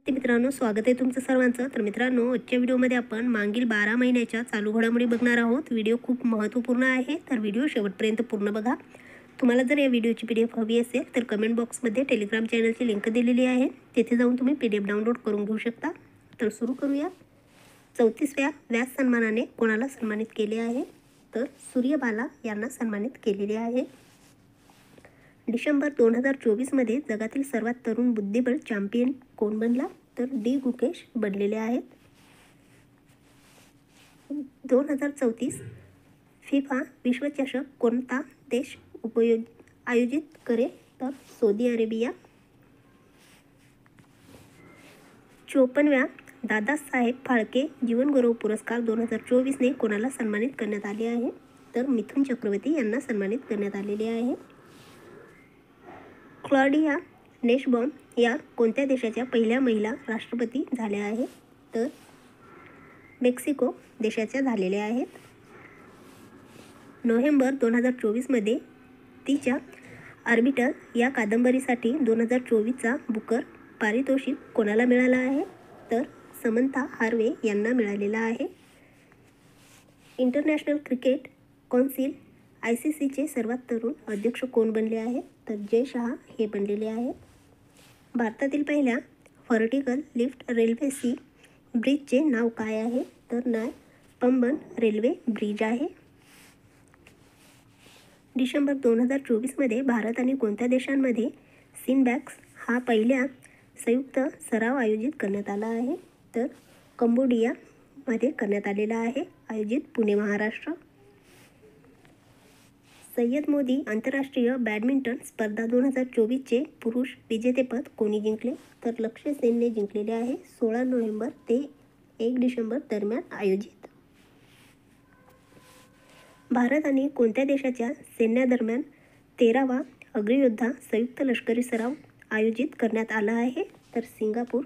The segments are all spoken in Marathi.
ते मित्रांनो, स्वागत आहे तुमचं सर्वांचं. तर मित्रांनो, आजच्या व्हिडिओमध्ये आपण मागील 12 महिन्याच्या चालू घडामोडी बघणार आहोत. व्हिडिओ खूप महत्त्वपूर्ण आहे, तर व्हिडिओ शेवटपर्यंत पूर्ण बघा. तुम्हाला जर या व्हिडिओची PDF हवी असेल तर कमेंट बॉक्समध्ये टेलिग्राम चॅनलची लिंक दिलेली आहे, तेथे जाऊन तुम्ही PDF डाउनलोड करून घेऊ शकता. तर सुरू करूया. 34व्या व्यास सन्मानाने कोणाला सन्मानित केले आहे? तर सूर्यबाला यांना सन्मानित केलेले आहे. डिसेंबर 2024मध्ये जगातील सर्वात तरुण बुद्धिबळ चॅम्पियन कोण बनला? तर डी गुकेश बनलेले आहेत. 2034 फिफा विश्वचषक कोणता देश आयोजित करेल? तर सौदी अरेबिया. 54व्या दादासाहेब फाळके जीवनगौरव पुरस्कार 2024ने कोणाला सन्मानित करण्यात आले आहे? तर मिथुन चक्रवर्ती यांना सन्मानित करण्यात आलेले आहे. क्लॉडिया नेशबॉम या कोणत्या देशाच्या पहिल्या महिला राष्ट्रपती झाल्या आहेत? तर मेक्सिको देशाच्या झालेल्या आहेत. नोव्हेंबर 2024मध्ये तिच्या आर्बिटर या कादंबरीसाठी 2024चा बुकर पारितोषिक कोणाला मिळाला आहे? तर समंथा हार्वे यांना मिळालेला आहे. इंटरनॅशनल क्रिकेट कौन्सिल ICCचे सर्वात तरुण अध्यक्ष कोण बनले आहेत? तर जय शहा हे बनलेले आहेत. भारतातील पहिल्या व्हर्टिकल लिफ्ट रेल्वे सी ब्रिजचे नाव काय आहे? तर नाय पंबन रेल्वे ब्रिज आहे. डिसेंबर 2024मध्ये भारत आणि कोणत्या देशांमध्ये सिनबॅक्स हा पहिल्या संयुक्त सराव आयोजित करण्यात आला आहे? तर कंबोडियामध्ये करण्यात आलेला आहे, आयोजित पुणे महाराष्ट्र. सय्यद मोदी आंतरराष्ट्रीय बॅडमिंटन स्पर्धा 2024चे पुरुष विजेतेपद कोणी जिंकले? तर लक्ष्य सेनने जिंकलेले आहे. 16 नोव्हेंबर ते 1 डिसेंबर दरम्यान आयोजित. भारत आणि कोणत्या देशाच्या सैन्यादरम्यान 13वा अग्नियोद्धा संयुक्त लष्करी सराव आयोजित करण्यात आला आहे? तर सिंगापूर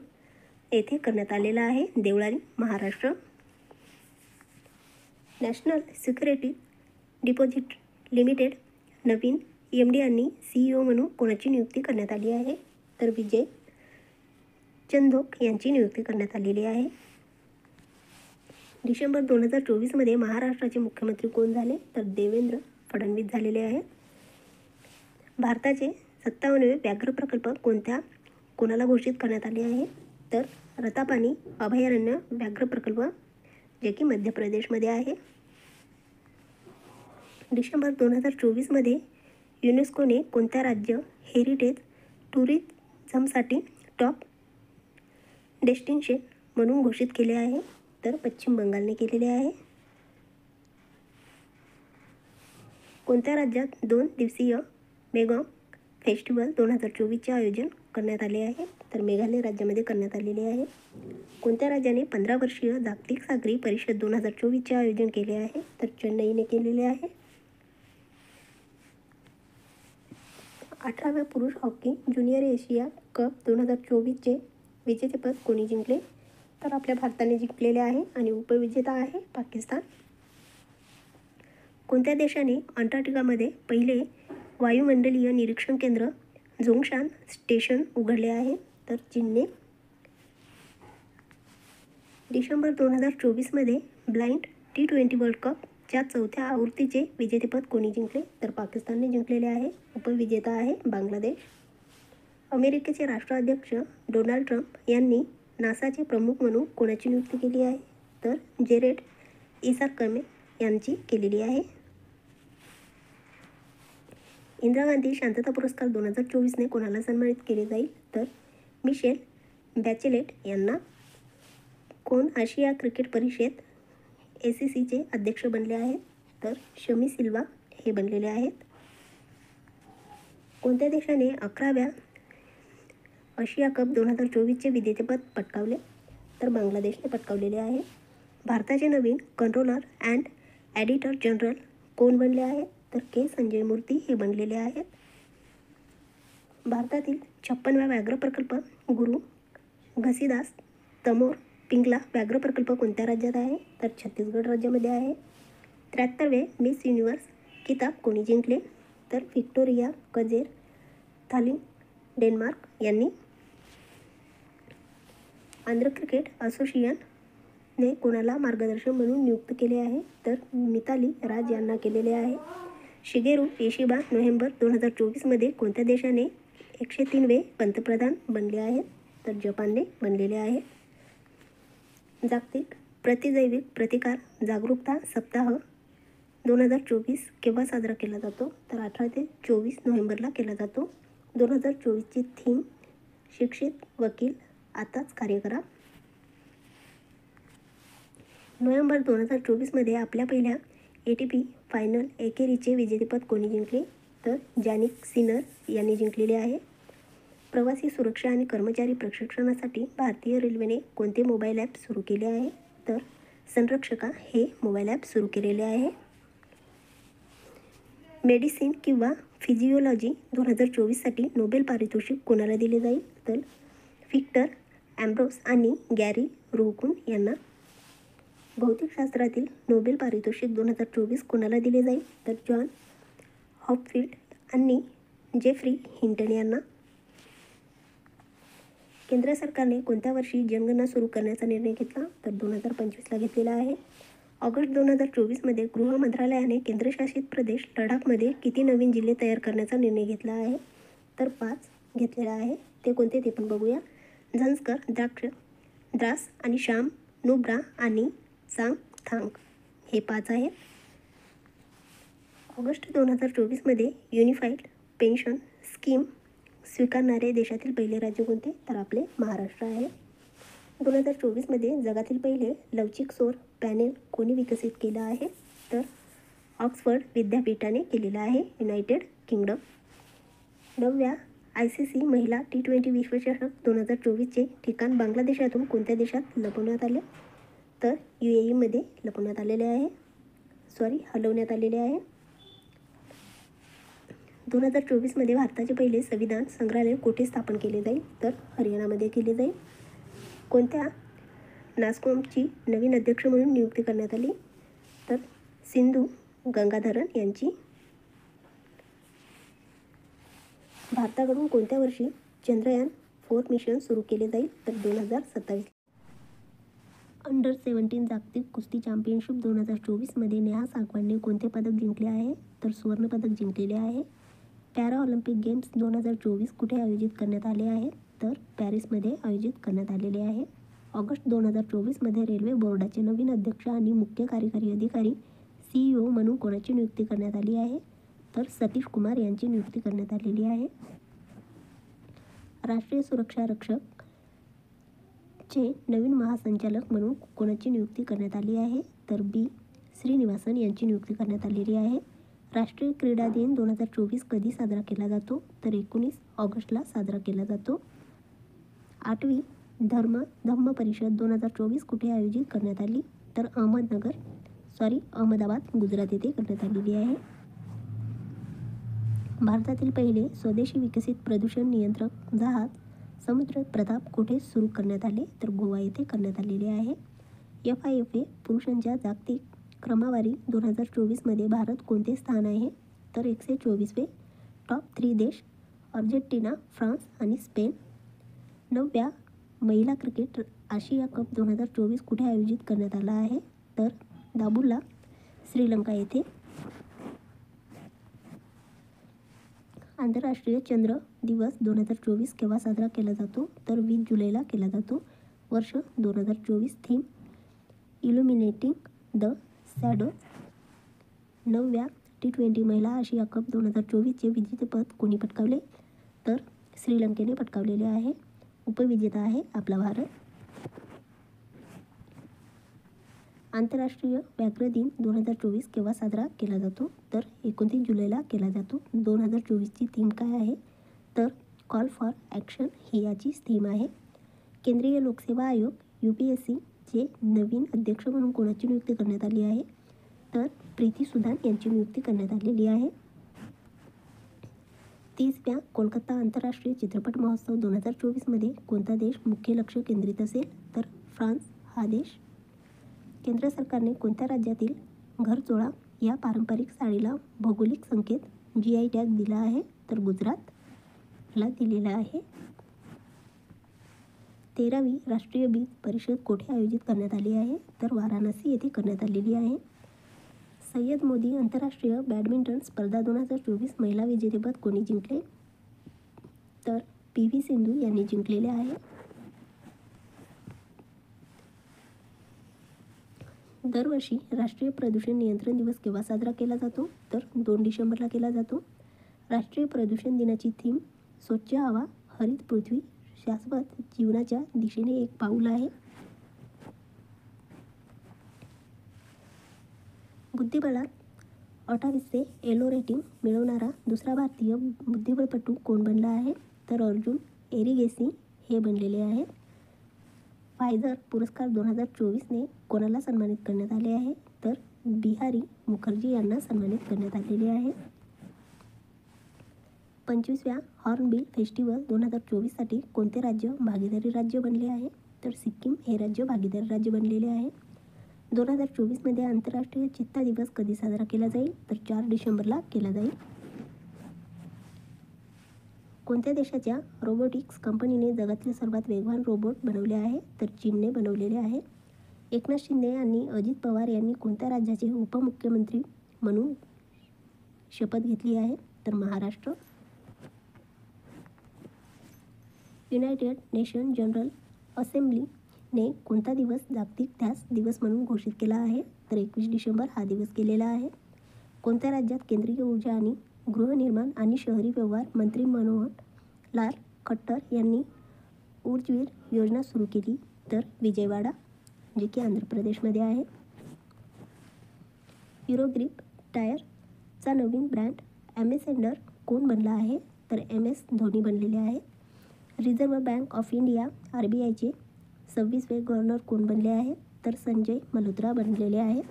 येथे करण्यात आलेला आहे, Deolali Maharashtra. National security deposit limited नवीन MD आणि CEO म्हणून कोणाची नियुक्ती करण्यात आली आहे? तर विजय चंदोक यांची नियुक्ती करण्यात आलेली आहे. डिसेंबर 2024मध्ये महाराष्ट्राचे मुख्यमंत्री कोण झाले? तर देवेंद्र फडणवीस झालेले आहेत. भारताचे 57वे व्याघ्र प्रकल्प कोणाला घोषित करण्यात आले आहे? तर रतापानी अभयारण्य व्याघ्र प्रकल्प, जे की मध्य प्रदेशमध्ये आहे. डिसेंबर 2024मध्ये युनेस्कोने कोणत्या राज्य हेरिटेज टुरिझमसाठी टॉप डेस्टिनेशन म्हणून घोषित केले आहे? तर पश्चिम बंगालने केलेले आहे. कोणत्या राज्यात 2 दिवसीय मेगा फेस्टिवल 2024चे आयोजन करण्यात आले आहे? तर मेघालय राज्यामध्ये करण्यात आलेले आहे. कोणत्या राज्याने 15 वर्षीय जागतिक सागरी परिषद 2024चे आयोजन केले आहे? तर चेन्नईने केलेले आहे. 18व्या पुरुष हॉकी ज्युनियर एशिया कप 2024चे विजेतेपद कोणी जिंकले? तर आपल्या भारताने जिंकलेले आहे आणि उपविजेता आहे पाकिस्तान. कोणत्या देशाने अंटार्क्टिकामध्ये पहिले वायुमंडलीय निरीक्षण केंद्र झोंगशान स्टेशन उघडले आहे? तर चीनने. डिसेंबर 2024मध्ये ब्लाइंड T20 वर्ल्ड कपच्या 4थ्या आवृत्तीचे विजेतेपद कोणी जिंकले? तर पाकिस्तानने जिंकलेले आहे, उपविजेता आहे बांगलादेश. अमेरिकेचे राष्ट्राध्यक्ष डोनाल्ड ट्रम्प यांनी नासाचे प्रमुख म्हणून कोणाची नियुक्ती केली आहे? तर जेरेड इसाकमे यांची केलेली आहे. इंदिरा गांधी शांतता पुरस्कार 2024ने कोणाला सन्मानित केले जाईल? तर मिशेल बॅचेलेट यांना. कोण आशिया क्रिकेट परिषद ACCचे अध्यक्ष बनले आहेत? तर शमी सिल्वा हे बनलेले आहेत. कोणत्या देशाने 11व्या आशिया कप 2024चे विजेतेपद पटकावले? तर बांगलादेशने पटकावलेले आहे. भारताचे नवीन कंट्रोलर अँड ॲडिटर जनरल कोण बनले आहेत? तर के संजय मूर्ती हे बनलेले आहेत. भारतातील 56व्या व्याघ्र प्रकल्प गुरु घसीदास तमोर पिंगला व्याघ्र प्रकल्प कोणत्या राज्यात आहे? तर छत्तीसगड राज्यामध्ये आहे. 73वे मिस युनिव्हर्स किताब कोणी जिंकले? तर व्हिक्टोरिया कजेर थालिन डेन्मार्क यांनी. आंध्र क्रिकेट असोसिएशनने कोणाला मार्गदर्शक म्हणून नियुक्त केले आहे? तर मिताली राज यांना केलेले आहे. शिगेरू इशिबा नोव्हेंबर 2024मध्ये कोणत्या देशाने 103वे पंतप्रधान बनले आहेत? तर जपानने बनलेले आहे. जागतिक प्रतिजैविक प्रतिकार जागरूकता सप्ताह 2024 केव्हा साजरा केला जातो? तर 18 ते 24 नोव्हेंबरला केला जातो. 2024ची थीम शिक्षित वकील आताच कार्य करा. नोव्हेंबर 2024मध्ये आपल्या पहिल्या ATP फायनल एकेरीचे विजेतेपद कोणी जिंकले? तर जॅनिक सिनर यांनी जिंकलेले आहे. प्रवासी सुरक्षा आणि कर्मचारी प्रशिक्षणासाठी भारतीय रेल्वेने कोणते मोबाईल ॲप सुरू केले आहे? तर संरक्षका हे मोबाईल ॲप सुरू केलेले आहे. मेडिसिन किंवा फिजिओलॉजी 2024साठी नोबेल पारितोषिक कोणाला दिले जाईल? तर व्हिक्टर ॲम्ब्रोस आणि गॅरी रोहकून यांना. भौतिकशास्त्रातील नोबेल पारितोषिक 2024 कोणाला दिले जाईल? तर जॉन हॉपफिल्ड आणि जेफ्री हिंटन यांना. केंद्र सरकारने कोणत्या वर्षी जनगणना सुरू करण्याचा निर्णय घेतला? तर 2025ला घेतलेला आहे. ऑगस्ट 2024मध्ये गृह मंत्रालयाने केंद्रशासित प्रदेश लडाखमध्ये किती नवीन जिल्हे तयार करण्याचा निर्णय घेतला आहे? तर 5 घेतलेला आहे. ते कोणते ते पण बघूया. झंस्कर, द्रास आणि शाम, नुब्रा आणि चांगथांग हे 5 आहेत. ऑगस्ट 2024मध्ये युनिफाईड पेन्शन स्कीम स्वीकारणारे देशातील पहिले राज्य कोणते? तर आपले महाराष्ट्र आहे. 2024मध्ये जगातील पहिले लवचिक सौर पॅनेल कोणी विकसित केलं आहे? तर ऑक्सफर्ड विद्यापीठाने केलेलं आहे, युनायटेड किंगडम. 9व्या ICC महिला T20 विश्वचषक 2024चे ठिकाण बांगलादेशातून कोणत्या देशात लपवण्यात आले? तर UAEमध्ये लपवण्यात आलेले आहे, हलवण्यात आलेले आहे. 2024मध्ये भारताचे पहिले संविधान संग्रहालय कुठे स्थापन केले जाईल? तर हरियाणामध्ये केले जाईल. कोणत्या नास्कॉमची नवीन अध्यक्ष म्हणून नियुक्ती करण्यात आली? तर सिंधू गंगाधरन यांची. भारताकडून कोणत्या वर्षी चंद्रयान 4 मिशन सुरू केले जाईल? तर 2027. अंडर 17 जागतिक कुस्ती चॅम्पियनशिप 2024मध्ये नेहा सागवानने कोणते पदक जिंकले आहे? तर सुवर्णपदक जिंकलेले आहे. पॅराऑलिम्पिक गेम्स 2024 कुठे आयोजित करण्यात आले आहे? तर पॅरिसमध्ये आयोजित करण्यात आलेले आहे. ऑगस्ट 2024मध्ये रेल्वे बोर्डाचे नवीन अध्यक्ष आणि मुख्य कार्यकारी अधिकारी CEO म्हणून कोणाची नियुक्ती करण्यात आली आहे? तर सतीश कुमार यांची नियुक्ती करण्यात आलेली आहे. राष्ट्रीय सुरक्षा रक्षक चे नवीन महासंचालक म्हणून कोणाची नियुक्ती करण्यात आली आहे? तर B श्रीनिवासन यांची नियुक्ती करण्यात आलेली आहे. राष्ट्रीय क्रीडा दिन 2024 कधी साजरा केला जातो? तर 19 ऑगस्टला साजरा केला जातो. 8वी धम्म परिषद 2024 कुठे आयोजित करण्यात आली? तर अहमदाबाद गुजरात येथे करण्यात आलेली आहे. भारतातील पहिले स्वदेशी विकसित प्रदूषण नियंत्रक जहाज समुद्र प्रताप कुठे सुरू करण्यात आले? तर गोवा येथे करण्यात आलेले आहे. FIFA पुरुषांच्या जागतिक क्रमवारी 2024मध्ये भारत कोणते स्थान आहे? तर 124वे. टॉप 3 देश अर्जेंटिना, फ्रान्स आणि स्पेन. 9व्या महिला क्रिकेट आशिया कप 2024 कुठे आयोजित करण्यात आला आहे? तर दाबुल्ला, श्रीलंका येथे. आंतरराष्ट्रीय चंद्र दिवस 2024 केव्हा साजरा केला जातो? तर 20 जुलैला केला जातो. वर्ष 2024. Theme illuminating the shadows. 9व्या T20 महिला आशिया कप 2024चे विजेतेपद कोणी पटकावले? तर श्रीलंकेने पटकावलेले आहे. उपविजेता आहे आपला भारत. आंतरराष्ट्रीय व्याघ्र दिन 2024 केव्हा साजरा केला जातो? तर 29 जुलैला केला जातो. 2024ची थीम काय आहे? तर कॉल फॉर ॲक्शन ही याची थीम आहे. केंद्रीय लोकसेवा आयोग UPSC चे नवीन अध्यक्ष म्हणून कोणाची नियुक्ती करण्यात आली आहे? तर प्रीती सुदान यांची नियुक्ती करण्यात आलेली आहे. 30व्या कोलकाता आंतरराष्ट्रीय चित्रपट महोत्सव 2024मध्ये कोणता देश मुख्य लक्ष केंद्रित असेल? तर फ्रान्स हा देश. केंद्र सरकारने कोणत्या राज्यातील घरचोळा या पारंपरिक साडीला भौगोलिक संकेत GI टॅग दिला आहे? तर गुजरातला दिलेला आहे. 13वी राष्ट्रीय बीज परिषद कोठे आयोजित करण्यात आली आहे? तर वाराणसी येथे करण्यात आलेली आहे. सय्यद मोदी आंतरराष्ट्रीय बॅडमिंटन स्पर्धा 2024 महिला विजेतेपद कोणी जिंकले? तर PV सिंधू यांनी जिंकलेले आहे. दरवर्षी राष्ट्रीय प्रदूषण नियंत्रण दिवस केव्हा साजरा केला जातो? तर 2 डिसेंबरला केला जातो. राष्ट्रीय प्रदूषण दिनाची थीम स्वच्छ हवा, हरित पृथ्वी, शाश्वत जीवनाच्या दिशेने एक पाऊल आहे. बुद्धिबळात 28 एलो रेटिंग मिळवणारा दुसरा भारतीय बुद्धिबळपटू कोण बनला आहे? तर अर्जुन एरिगेसी हे बनलेले आहेत. फायझर पुरस्कार 2024ने कोणाला सन्मानित करण्यात आले आहे? तर बिहारी मुखर्जी यांना सन्मानित करण्यात आलेले आहे. 25व्या हॉर्नबिल फेस्टिवल 2024साठी कोणते राज्य भागीदारी राज्य बनले आहे? तर सिक्कीम हे राज्य भागीदारी राज्य बनलेले आहे. 2024मध्ये आंतरराष्ट्रीय चित्ता दिवस कधी साजरा केला जाईल? तर 4 डिसेंबरला केला जाईल. कोणत्या देशाच्या रोबोटिक्स कंपनीने जगातील सर्वात वेगवान रोबोट बनवले आहे? तर चीनने बनवलेले आहे. एकनाथ शिंदे आणि अजित पवार यांनी कोणत्या राज्याचे उपमुख्यमंत्री म्हणून शपथ घेतली आहे? तर महाराष्ट्र. युनायटेड नेशन जनरल असेंब्लीने कोणता दिवस जागतिक ध्यास दिवस म्हणून घोषित केला आहे? तर 21 डिसेंबर हा दिवस केलेला आहे. कोणत्या राज्यात केंद्रीय ऊर्जा आणि गृहनिर्माण आणि शहरी व्यवहार मंत्री मनोहर लाल खट्टर यांनी ऊर्जवीर योजना सुरू केली? तर विजयवाडा, जे की आंध्र प्रदेशमध्ये आहे. युरोग्रिप टायरचा नवीन ब्रँड ॲम्बॅसेडर कोण बनला आहे? तर MS धोनी बनलेले आहे. रिझर्व्ह बँक ऑफ इंडिया RBIचे 26वे गव्हर्नर कोण बनले आहे? तर संजय मल्होत्रा बनलेले आहेत.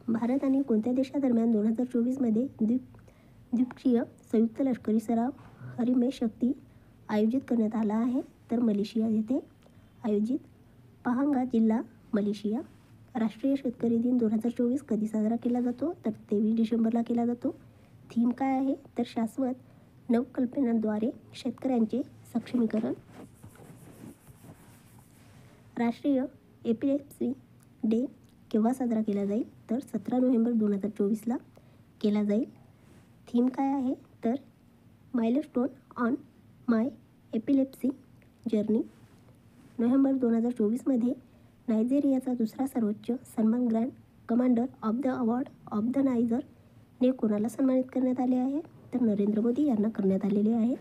भारत आणि कोणत्या देशादरम्यान 2024मध्ये द्विपक्षीय संयुक्त लष्करी सराव हरिमेश शक्ती आयोजित करण्यात आला आहे? तर मलेशिया येथे आयोजित. पहांगा जिल्हा मलेशिया. राष्ट्रीय शेतकरी दिन 2024 कधी साजरा केला जातो? तर 23 डिसेंबरला केला जातो. थीम काय आहे? तर शाश्वत नवकल्पनांद्वारे शेतकऱ्यांचे सक्षमीकरण. राष्ट्रीय एपिलेप्सी डे केव्हा साजरा केला जाईल? तर 17 नोव्हेंबर 2024ला केला जाईल. थीम काय आहे? तर milestone on my epilepsy journey. November 2024मध्ये नायजेरियाचा दुसरा सर्वोच्च सन्मान grand commander of the award of the नायजरने कोणाला सन्मानित करण्यात आले आहे? तर नरेंद्र मोदी यांना करण्यात आलेले आहे.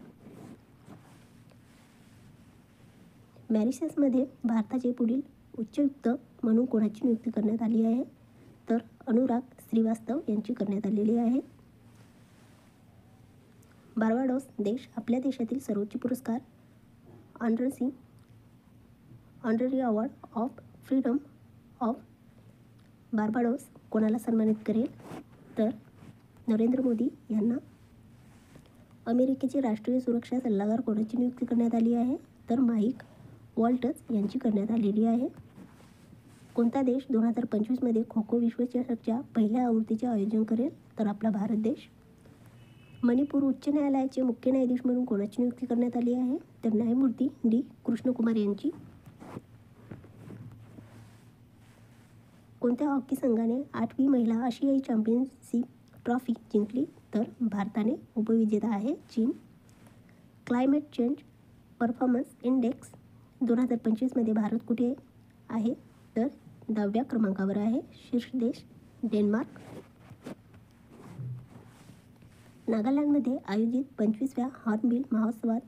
मॉरिशसमध्ये भारताचे पुढील उच्चायुक्त म्हणून कोणाची नियुक्ती करण्यात आली आहे? तर अनुराग श्रीवास्तव यांची करण्यात आलेली आहे. बार्बाडोस देश आपल्या देशातील सर्वोच्च पुरस्कार honorary award of freedom of Barbados कोणाला सन्मानित करेल? तर नरेंद्र मोदी यांना. अमेरिकेचे राष्ट्रीय सुरक्षा सल्लागार कोणाची नियुक्ती करण्यात आली आहे? तर माईक वॉल्टज यांची करण्यात आलेली आहे. कोणता देश 2025मध्ये खो खो विश्वचषकच्या पहिल्या आवृत्तीचे आयोजन करेल? तर आपला भारत देश. मणिपूर उच्च न्यायालयाचे मुख्य न्यायाधीश म्हणून कोणाची नियुक्ती करण्यात आली आहे? तर न्यायमूर्ती D. कृष्णकुमार यांची. कोणत्या हॉकी संघाने 8वी महिला आशियाई चॅम्पियनशिप ट्रॉफी जिंकली? तर भारताने. उपविजेता आहे चीन. क्लायमेट चेंज परफॉर्मन्स इंडेक्स 2025मध्ये भारत कुठे आहे? तर 10व्या क्रमांकावर आहे. शीर्ष देश डेन्मार्क. नागालँडमध्ये आयोजित 25व्या हॉर्नबिल महोत्सवात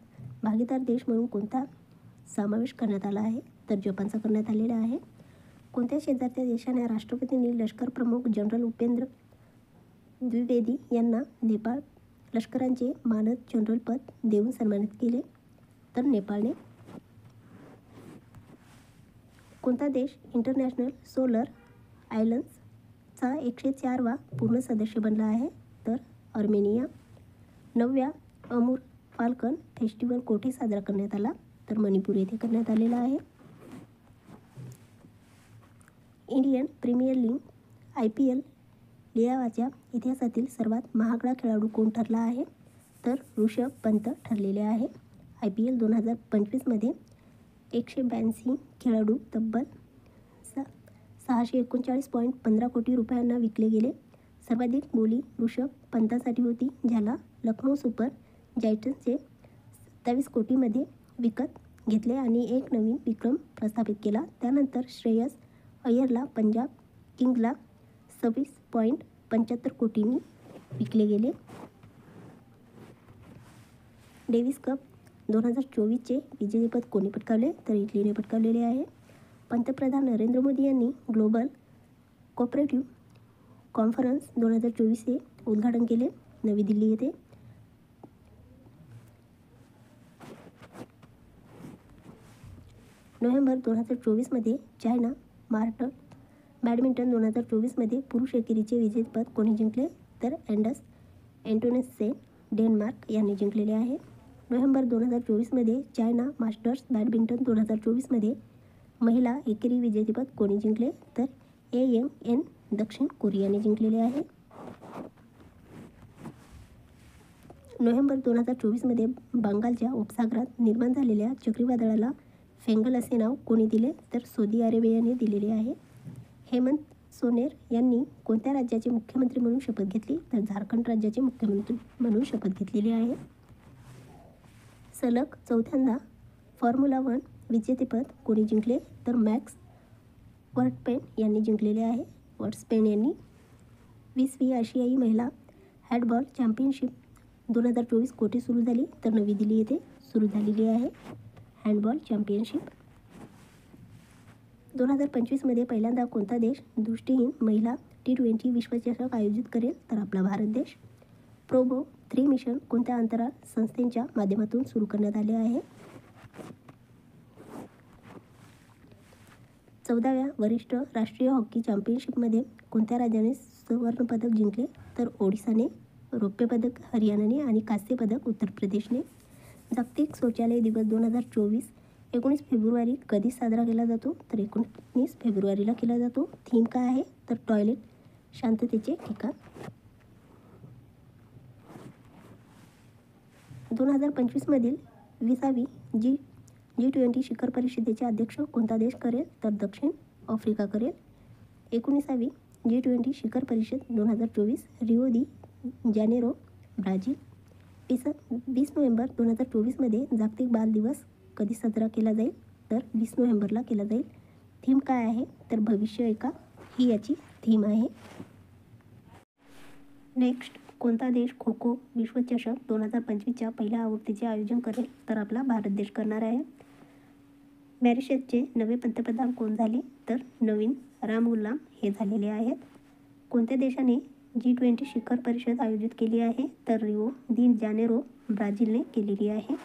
भागीदार देश म्हणून कोणता समावेश करण्यात आला आहे? तर जपानचा करण्यात आलेला आहे. कोणत्या शेजारच्या देशाने राष्ट्रपतींनी लष्कर प्रमुख जनरल उपेंद्र द्विवेदी यांना नेपाळ लष्कराचे मानद जनरल पद देऊन सन्मानित केले? तर नेपाळने. कोणता देश इंटरनॅशनल सोलर आयलन्सचा 104वा पूर्ण सदस्य बनला आहे? तर अर्मेनिया. 9व्या अमूर फाल्कन फेस्टिवल कोठे साजरा करण्यात आला? तर मणिपूर येथे करण्यात आलेला आहे. इंडियन प्रीमियर लीग IPL लिलावाच्या इतिहासातील सर्वात महागडा खेळाडू कोण ठरला आहे? तर ऋषभ पंत ठरलेले आहे. IPL 2025मध्ये 182 खेळाडू तब्बल 639.15 कोटी रुपयांना विकले गेले. सर्वाधिक बोली ऋषभ पंतासाठी होती, ज्याला लखनौ सुपर जायंट्सने 27 कोटीमध्ये विकत घेतले आणि एक नवीन विक्रम प्रस्थापित केला. त्यानंतर श्रेयस अय्यरला पंजाब किंग्जला 26.75 कोटींनी विकले गेले. डेव्हिस कप 2024चे विजेतेपद कोणी पटकावले? तर इटलीने पटकावलेले आहे. पंतप्रधान नरेंद्र मोदी यांनी ग्लोबल कोऑपरेटिव्ह कॉन्फरन्स 2024चे उद्घाटन केले नवी दिल्ली येथे. नोव्हेंबर 2024मध्ये चायना मास्टर्स बॅडमिंटन 2024मध्ये पुरुष एकेरीचे विजेतेपद कोणी जिंकले? तर अँडर्स एंटोनेसेन डेन्मार्क यांनी जिंकलेले आहे. नोव्हेंबर 2024मध्ये चायना मास्टर्स बॅडमिंटन 2024मध्ये महिला एकेरी विजेतेपद कोणी जिंकले? तर AMN दक्षिण कोरियाने जिंकलेले आहे. नोव्हेंबर 2024मध्ये बंगालच्या उपसागरात निर्माण झालेल्या चक्रीवादळाला फेंगल असे नाव कोणी दिले? तर सौदी अरेबियाने दिलेले आहे. हेमंत सोरेन यांनी कोणत्या राज्याचे मुख्यमंत्री म्हणून शपथ घेतली? तर झारखंड राज्याचे मुख्यमंत्री म्हणून शपथ घेतलेली आहे. सलग चौथ्यांदा फॉर्म्युला 1 विजेतेपद कोणी जिंकले? तर मॅक्स वर्स्टॅपेन यांनी जिंकलेले आहे. वर्स्टॅपेन यांनी 20वी आशियाई महिला हँडबॉल चॅम्पियनशिप 2024 कोठे सुरू झाली? तर नवी दिल्ली येथे सुरू झालेली आहे हँडबॉल चॅम्पियनशिप. 2025मध्ये पहिल्यांदा कोणता देश दृष्टिहीन महिला T20 विश्वचषक आयोजित करेल? तर आपला भारत देश. प्रोबो 3 मिशन कोणत्या अंतराळ संस्थेच्या माध्यमातून सुरू करण्यात आले आहे? 14व्या वरिष्ठ राष्ट्रीय हॉकी चॅम्पियनशिपमध्ये कोणत्या राज्याने सुवर्णपदक जिंकले? तर ओडिशाने, रौप्य पदक हरियाणाने आणि कांस्य पदक उत्तर प्रदेशने. जागतिक शौचालय दिवस 2024 19 फेब्रुवारी कधी साजरा केला जातो? तर 19 फेब्रुवारीला केला जातो. थीम काय आहे? तर टॉयलेट शांततेचे ठिकाण. 2025मधील 20वी G20 शिखर परिषदेचे अध्यक्ष कोणता देश करेल? तर दक्षिण आफ्रिका करेल. 19वी G20 शिखर परिषद 2024 रिओ दी जानेरो ब्राझील. 20 नोव्हेंबर 2024मध्ये जागतिक बाल दिवस कधी साजरा केला जाईल? तर 20 नोव्हेंबरला केला जाईल. थीम काय आहे? तर भविष्य ऐका ही याची थीम आहे. नेक्स्ट, कोणता देश खो खो विश्वचषक 2025च्या पहिल्या आवृत्तीचे आयोजन करेल? तर आपला भारत देश करणार आहे. मॉरिशसचे नवे पंतप्रधान कोण झाले? तर नवीन रामगुलाम हे झालेले आहेत. कोणत्या देशाने G20 शिखर परिषद आयोजित केली आहे? तर रिओ दी जानेरो ब्राझीलने केलेली आहे.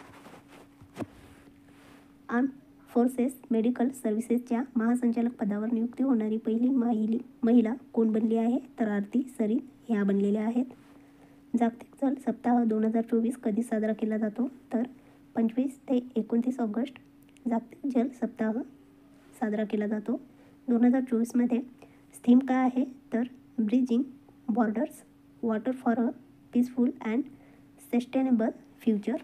आर्म फोर्सेस मेडिकल सर्व्हिसेसच्या महासंचालक पदावर नियुक्ती होणारी पहिली महिला कोण बनली आहे? तर आरती सरीन ह्या बनलेल्या आहेत. जागतिक जल सप्ताह 2024 कधी साजरा केला जातो? तर 25 ते 29 ऑगस्ट जागतिक जल सप्ताह साजरा केला जातो. 2024मध्ये थीम काय आहे? तर bridging borders, water for a peaceful and sustainable future.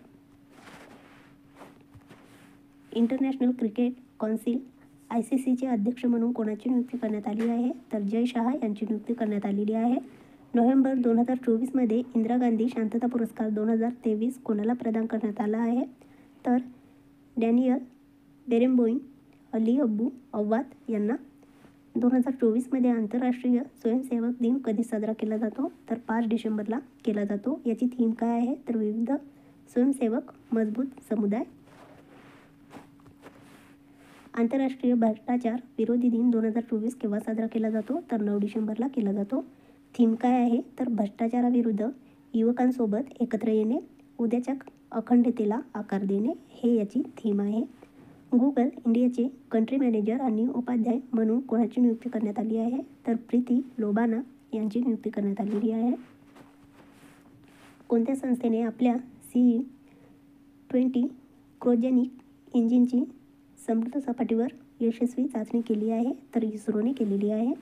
International cricket council ICCचे अध्यक्ष म्हणून कोणाची नियुक्ती करण्यात आली आहे? तर जय शहा यांची नियुक्ती करण्यात आलेली आहे. नोव्हेंबर 2024मध्ये इंदिरा गांधी शांतता पुरस्कार 2023 कोणाला प्रदान करण्यात आला आहे? तर डॅनियल बेरेनबोइम अली अब्बू अव्वाद यांना. 2024मध्ये आंतरराष्ट्रीय स्वयंसेवक दिन कधी साजरा केला जातो? तर 5 डिसेंबरला केला जातो. याची थीम काय आहे? तर विविध स्वयंसेवक मजबूत समुदाय. आंतरराष्ट्रीय भ्रष्टाचार विरोधी दिन 2024 केव्हा साजरा केला जातो? तर 9 डिसेंबरला केला जातो. थीम काय आहे? तर भ्रष्टाचाराविरुद्ध युवकांसोबत एकत्र येणे, उद्याच्या अखंडतेला आकार देणे हे याची थीम आहे. गुगल इंडियाचे कंट्री मॅनेजर आणि उपाध्याय म्हणून कोणाची नियुक्ती करण्यात आली आहे? तर प्रीती लोबाना यांची नियुक्ती करण्यात आलेली आहे. कोणत्या संस्थेने आपल्या CE-20 क्रायोजेनिक इंजिनची समुद्र सपाटीवर यशस्वी चाचणी केली आहे? तर इस्रोने केलेली आहे.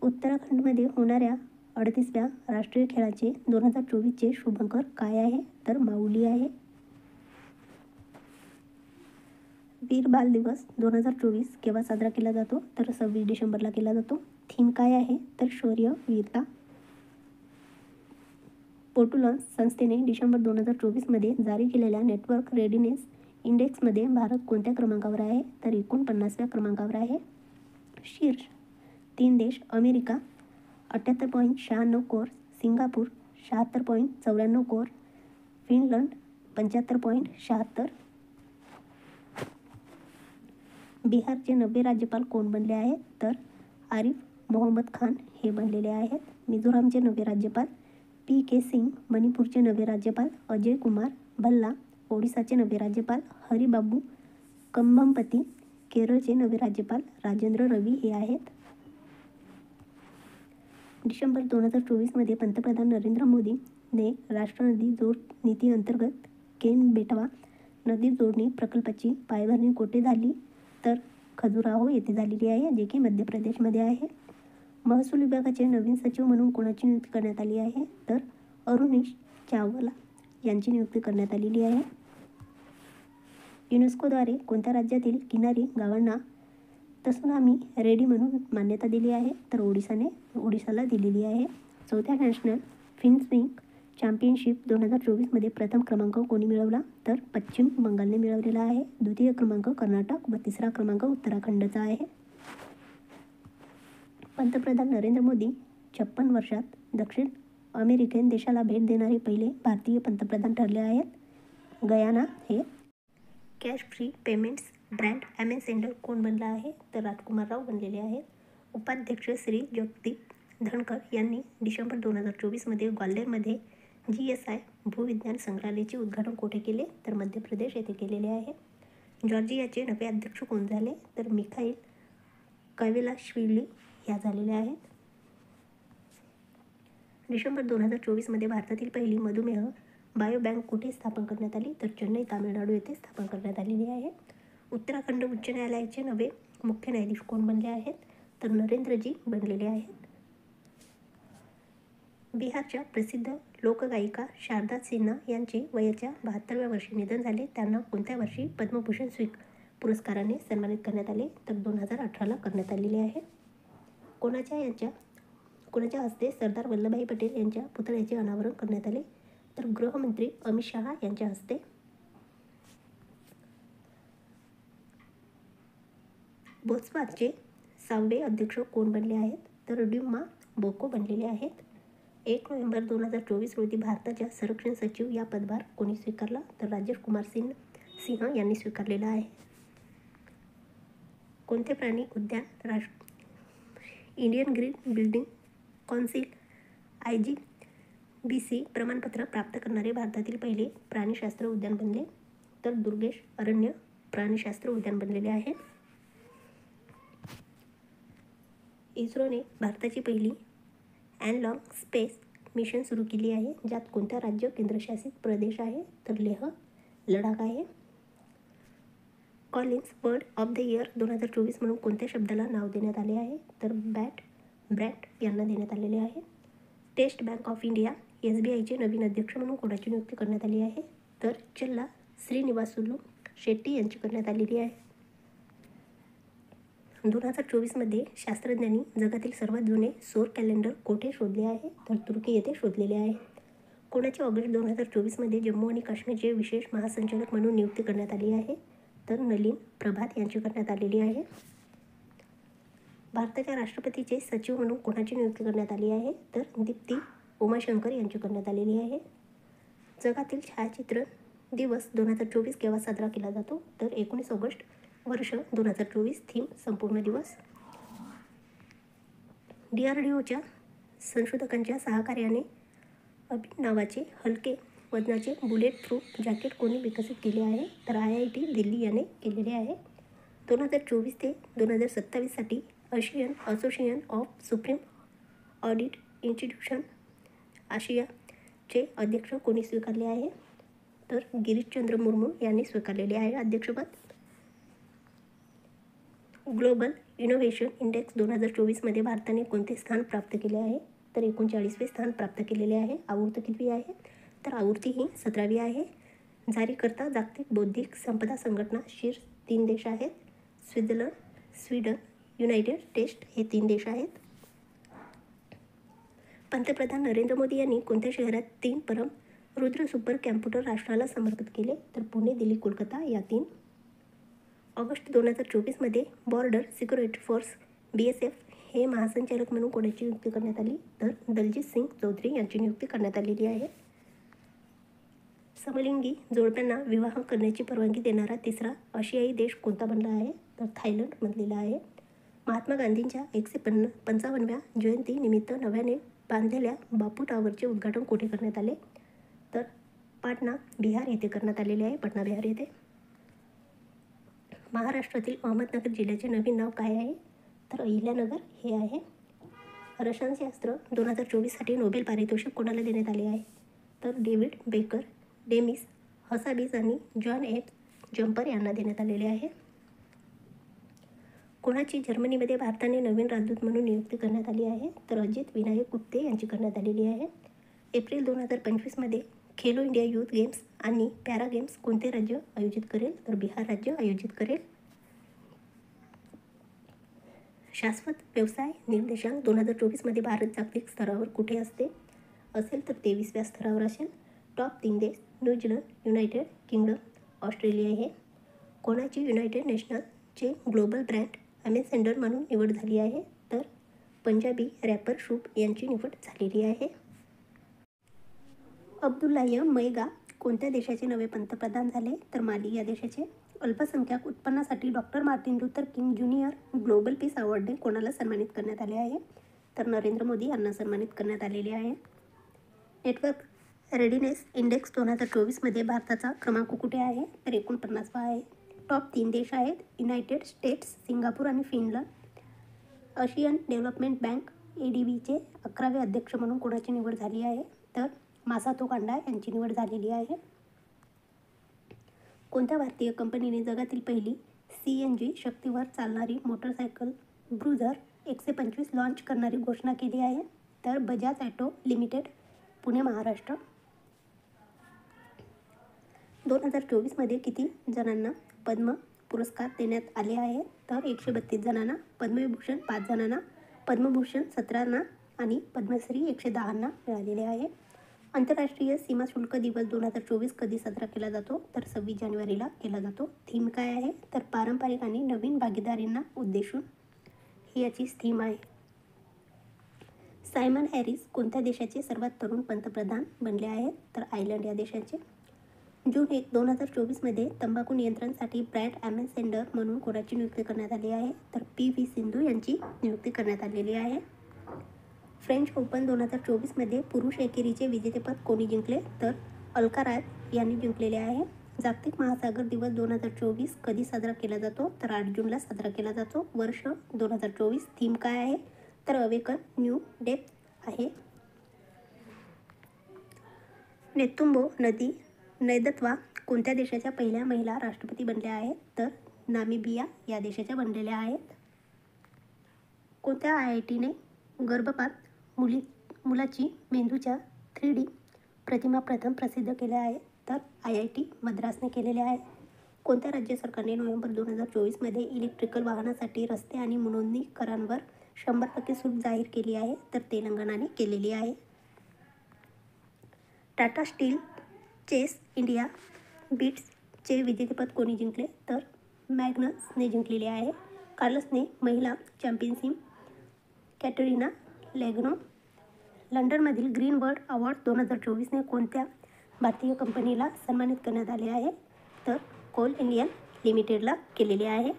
उत्तराखंडमध्ये होणाऱ्या 38व्या राष्ट्रीय खेळाचे 2024चे शुभंकर काय आहे? तर माऊली आहे. वीर बाल दिवस 2024 केव्हा साजरा केला जातो? तर 26 डिसेंबरला केला जातो. थीम काय आहे? तर शौर्य, वीरता. पोर्टुलन्स संस्थेने डिसेंबर 2024मध्ये जारी केलेल्या नेटवर्क रेडिनेस इंडेक्समध्ये भारत कोणत्या क्रमांकावर आहे? तर 49व्या क्रमांकावर आहे. शीर्ष 3 देश: America 78.96 core, Singapore 76.94 core, Finland 75.76. बिहारचे नवे राज्यपाल कोण बनले आहेत? तर आरिफ मोहम्मद खान हे बनलेले आहेत. मिझोरामचे नवे राज्यपाल PK सिंग, मणिपूरचे नवे राज्यपाल अजय कुमार भल्ला, ओडिसाचे नवे राज्यपाल हरिबाबू कंभमपती, केरळचे नवे राज्यपाल राजेंद्र रवी हे आहेत. डिसेंबर 2024मध्ये पंतप्रधान नरेंद्र मोदीने राष्ट्र नदी जोड नीती अंतर्गत केन बेटवा नदी जोडणी प्रकल्पाची पायाभरणी कोठे झाली? तर खजुराहो येथे झालेली आहे, जे की मध्य प्रदेशमध्ये आहे. महसूल विभागाचे नवीन सचिव म्हणून कोणाची नियुक्ती करण्यात आली आहे? तर अरुणेश चावला यांची नियुक्ती करण्यात आलेली आहे. युनेस्कोद्वारे कोणत्या राज्यातील किनारी गावांना त्सुनामी रेडी म्हणून मान्यता दिली आहे? तर ओडिसाला दिलेली आहे. चौथ्या नॅशनल फेन्सिंग चॅम्पियनशिप 2024मध्ये प्रथम क्रमांक कोणी मिळवला? तर पश्चिम बंगालने मिळवलेला आहे. द्वितीय क्रमांक कर्नाटक व तिसरा क्रमांक उत्तराखंडचा आहे. पंतप्रधान नरेंद्र मोदी 56 वर्षात दक्षिण अमेरिकन देशाला भेट देणारे पहिले भारतीय पंतप्रधान ठरले आहेत. गयाना हे. Cash free payments brand ambassador कोण बनला आहे? तर राजकुमार राव बनलेले आहेत. उपाध्यक्ष श्री जगदीप धनकर यांनी डिसेंबर 2024मध्ये ग्वाल्हेरमध्ये GSI भूविज्ञान संग्रहालयाचे उद्घाटन कोठे केले? तर मध्य प्रदेश येथे केलेले आहे. जॉर्जियाचे नवे अध्यक्ष कोण झाले? तर मिखाईल कावेलाश्विली ह्या झालेल्या आहेत. डिसेंबर 2024मध्ये भारतातील पहिली मधुमेह बायोबँक कुठे स्थापन करण्यात आली? तर चेन्नई, तामिळनाडू येथे स्थापन करण्यात आलेली आहे. उत्तराखंड उच्च न्यायालयाचे नवे मुख्य न्यायाधीश कोण बनले आहेत? तर नरेंद्रजी बनलेले आहेत. बिहारच्या प्रसिद्ध लोकगायिका शारदा सिन्हा यांचे वयाच्या 72व्या वर्षी निधन झाले. त्यांना कोणत्या वर्षी पद्मभूषण पुरस्काराने सन्मानित करण्यात आले? तर 2018ला करण्यात आलेले आहे. कोणाच्या हस्ते सरदार वल्लभभाई पटेल यांच्या पुतळ्याचे अनावरण करण्यात आले? तर गृहमंत्री अमित शहा यांच्या हस्ते. बोत्सवानाचे 6वे अध्यक्ष कोण बनले आहेत? तर ड्युमा बोको बनलेले आहेत. 1 नोव्हेंबर 2024 रोजी भारताच्या संरक्षण सचिव या पदभार कोणी स्वीकारला? तर राजेश कुमार सिंह यांनी स्वीकारलेला आहे. कोणते प्राणी उद्यान Indian green building council IGBC प्रमाणपत्र प्राप्त करणारे भारतातील पहिले प्राणीशास्त्र उद्यान बनले? तर दुर्गेश अरण्य प्राणीशास्त्र उद्यान बनलेले आहे. इस्रोने भारताची पहिली एनलॉग स्पेस मिशन सुरू केली आहे, ज्यात कोणत्या राज्य केंद्रशासित प्रदेश आहे? तर लेह लडाख आहे. Collins bird of the year 2024 म्हणून कोणत्या शब्दाला नाव देण्यात आले आहे? तर ब्रॅट यांना देण्यात आलेले आहे. टेस्ट बँक ऑफ इंडिया SBIचे नवीन अध्यक्ष म्हणून कोणाची नियुक्ती करण्यात आली आहे? तर चल्ला श्रीनिवासुलू शेट्टी यांची करण्यात आलेली आहे. 2024मध्ये शास्त्रज्ञांनी जगातील सर्वात जुने सौर कॅलेंडर कोठे शोधले आहे? तर तुर्की येथे शोधलेले आहे. कोणाची ऑगस्ट 2024मध्ये जम्मू आणि काश्मीरचे विशेष महासंचालक म्हणून नियुक्ती करण्यात आली आहे? तर नलीन प्रभात यांची करण्यात आलेली आहे. भारताच्या राष्ट्रपतीचे सचिव म्हणून कोणाची नियुक्ती करण्यात आली आहे? तर दीप्ती उमाशंकर यांची करण्यात आलेली आहे. जगातील छायाचित्रण दिवस 2024 केव्हा साजरा केला जातो? तर 19 ऑगस्ट वर्ष 2024. थीम संपूर्ण दिवस. DRDOच्या संशोधकांच्या सहकार्याने अभिन नावाचे हलके वजनाचे बुलेट प्रूफ जॅकेट कोणी विकसित केले आहे? तर IIT दिल्ली याने केलेले आहे. 2024 ते 2027साठी Asian association of supreme audit institution आशियाचे अध्यक्ष कोणी स्वीकारले आहे? तर गिरीशचंद्र मुर्मू यांनी स्वीकारलेले आहे अध्यक्षपद. ग्लोबल इनोव्हेशन इंडेक्स 2024मध्ये भारताने कोणते स्थान प्राप्त केले आहे? तर 39वे स्थान प्राप्त केलेले आहे. आवृत्ती कितवी आहे? तर आवृत्ती ही 17वी आहे. जारीकर्ता जागतिक बौद्धिक संपदा संघटना शीर्ष 3 देश आहेत. स्वित्झर्लंड, स्वीडन, युनायटेड स्टेट्स हे 3 देश आहेत. पंतप्रधान नरेंद्र मोदी यांनी कोणत्या शहरात 3 परम रुद्र सुपर कॅम्प्युटर राष्ट्राला समर्पित केले? तर पुणे, दिल्ली, कोलकाता या 3. ऑगस्ट 2024मध्ये बॉर्डर सिक्युरिटी फोर्स BSF हे महासंचालक म्हणून कोणाची नियुक्ती करण्यात आली? तर दलजीत सिंग चौधरी यांची नियुक्ती करण्यात आलेली आहे. समलिंगी जोडप्यांना विवाह करण्याची परवानगी देणारा तिसरा आशियाई देश कोणता बनला आहे? तर थायलंड बनलेला आहे. महात्मा गांधींच्या 155व्या जयंतीनिमित्त नव्याने बांधलेल्या बापू टावरचे उद्घाटन कुठे करण्यात आले? तर पाटणा, बिहार येथे करण्यात आलेले आहे. पटना, बिहार येथे. महाराष्ट्रातील अहमदनगर जिल्ह्याचे नवीन नाव काय आहे? तर अहिल्यानगर हे आहे. रसायनशास्त्र 2024साठी नोबेल पारितोषिक कोणाला देण्यात आले आहे? तर डेव्हिड बेकर, डेमिस हसाबीस आणि जॉन एफ जम्पर यांना देण्यात आलेले आहे. कोणाची जर्मनीमध्ये भारताने नवीन राजदूत म्हणून नियुक्ती करण्यात आली आहे? तर अजित विनायक गुप्ते यांची करण्यात आलेली आहे. एप्रिल 2025मध्ये खेलो इंडिया यूथ गेम्स आणि पॅरा गेम्स कोणते राज्य आयोजित करेल? तर बिहार राज्य आयोजित करेल. शाश्वत व्यवसाय निर्देशांक 2024मध्ये भारत जागतिक स्तरावर कुठे असेल तर 23व्या स्तरावर असेल. टॉप 3 देश न्यूझीलंड, युनायटेड किंगडम, ऑस्ट्रेलिया हे. कोणाची युनायटेड नेशनलचे ग्लोबल ब्रँड ॲम्बॅसेडर म्हणून निवड झाली आहे? तर पंजाबी रॅपर शुभ यांची निवड झालेली आहे. अब्दुल्लाह मैगा कोणत्या देशाचे नवे पंतप्रधान झाले? तर माली या देशाचे. अल्पसंख्याक उत्पन्नासाठी doctor Martin Luther King junior global peace अवॉर्डने कोणाला सन्मानित करण्यात आले आहे? तर नरेंद्र मोदी यांना सन्मानित करण्यात आलेले आहे. नेटवर्क रेडिनेस इंडेक्स 2024मध्ये भारताचा क्रमांक कुठे आहे? तर 49वा आहे. टॉप 3 देश आहेत युनायटेड स्टेट्स, सिंगापूर आणि फिनलंड. आशियन डेव्हलपमेंट बँक ADBचे 11वे अध्यक्ष म्हणून कोणाची निवड झाली आहे? तर मासातो कांडा यांची निवड झालेली आहे. कोणत्या भारतीय कंपनीने जगातील पहिली CNG शक्तीवर चालणारी मोटरसायकल ब्रुझर 125 लॉन्च करणारी घोषणा केली आहे? तर बजाज ऑटो लिमिटेड, पुणे, महाराष्ट्र. 2024मध्ये किती जणांना पद्म पुरस्कार देण्यात आले आहे? तर 132 जणांना, पद्मविभूषण 5 जणांना, पद्मभूषण 17 आणि पद्मश्री 110 मिळालेले आहे. आंतरराष्ट्रीय सीमा शुल्क दिवस 2024 कधी साजरा केला जातो? तर 26 जानेवारीला केला जातो. थीम काय आहे? तर पारंपरिक आणि नवीन भागीदारींना उद्देशून ही याची थीम आहे. सायमन हॅरिस कोणत्या देशाचे सर्वात तरुण पंतप्रधान बनले आहेत? तर आयर्लंड या देशाचे. जून 1, 2024मध्ये तंबाखू नियंत्रणासाठी ब्रँड ॲम्बॅसेडर म्हणून कोणाची नियुक्ती करण्यात आली आहे? तर PV सिंधू यांची नियुक्ती करण्यात आलेली आहे. फ्रेंच ओपन 2024मध्ये पुरुष एकेरीचे विजेतेपद कोणी जिंकले? तर अल्काराज यांनी जिंकलेले आहे. जागतिक महासागर दिवस 2024 कधी साजरा केला जातो? तर 8 जूनला साजरा केला जातो. वर्ष 2024. थीम काय आहे? तर अवेकन न्यू डेप्थ आहे. नेतुंबो नदी नैदत्वा कोणत्या देशाच्या पहिल्या महिला राष्ट्रपती बनल्या आहेत? तर नामिबिया या देशाच्या बनलेल्या आहेत. कोणत्या IITने गर्भपात मुलाची मेंदूच्या 3D प्रतिमा प्रथम प्रसिद्ध केल्या आहेत? तर IIT मद्रासने केलेल्या आहे. कोणत्या राज्य सरकारने नोव्हेंबर 2024मध्ये इलेक्ट्रिकल वाहनासाठी रस्ते आणि नोंदणी करांवर 100% सूट जाहीर केली आहे? तर तेलंगणाने केलेली आहे. टाटा स्टील चेस इंडिया बीट्सचे विजेतेपद कोणी जिंकले? तर मॅग्नसने जिंकलेले आहे. कार्लसने महिला चॅम्पियनशिप कॅटरिना लॅग्नो. लंडनमधील ग्रीन वर्ल्ड अवॉर्ड 2024ने कोणत्या भारतीय कंपनीला सन्मानित करण्यात आले आहे? तर कोल इंडिया लिमिटेडला केलेले आहे.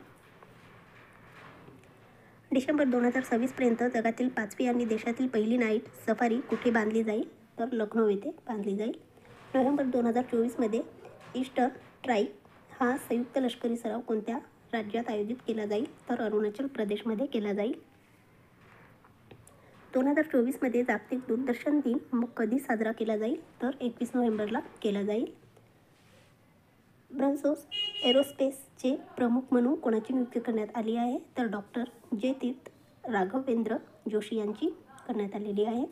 डिसेंबर 2026पर्यंत जगातील 5वी आणि देशातील पहिली नाईट सफारी कुठे बांधली जाईल? तर लखनौ येथे बांधली जाईल. नोव्हेंबर 2024मध्ये ईस्टर्न स्ट्राईक हा संयुक्त लष्करी सराव कोणत्या राज्यात आयोजित केला जाईल? तर अरुणाचल प्रदेशमध्ये केला जाईल. 2024मध्ये जागतिक दूरदर्शन दिन मग कधी साजरा केला जाईल? तर 21 नोव्हेंबरला केला जाईल. ब्रह्मोस एरोस्पेसचे प्रमुख म्हणून कोणाची नियुक्ती करण्यात आली आहे? तर डॉक्टर जयतीर्थ राघवेंद्र जोशी यांची करण्यात आलेली आहे.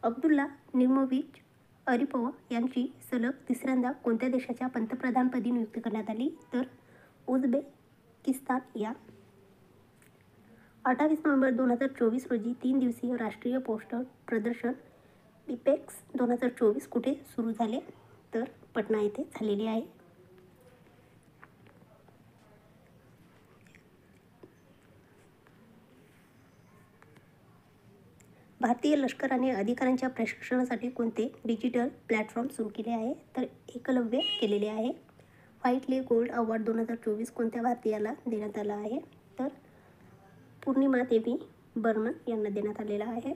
अब्दुल्ला निमोविच अरिपोवा यांची सलग 3ऱ्यांदा कोणत्या देशाच्या पंतप्रधानपदी नियुक्ती करण्यात आली? तर उझबेकिस्तान या. 28 नोव्हेंबर 2024 रोजी 3 दिवसीय राष्ट्रीय पोस्टर प्रदर्शन बिपेक्स 2024 कुठे सुरू झाले? तर पटना येथे झालेले आहे. भारतीय लष्कराने अधिकाऱ्यांच्या प्रशिक्षणासाठी कोणते डिजिटल प्लॅटफॉर्म सुरू केले आहे? तर एकलव्य केलेले आहे. व्हाईट लेग गोल्ड अवॉर्ड 2024 कोणत्या भारतीयाला देण्यात आला आहे? तर पूर्णिमा देवी बर्मन यांना देण्यात आलेला आहे.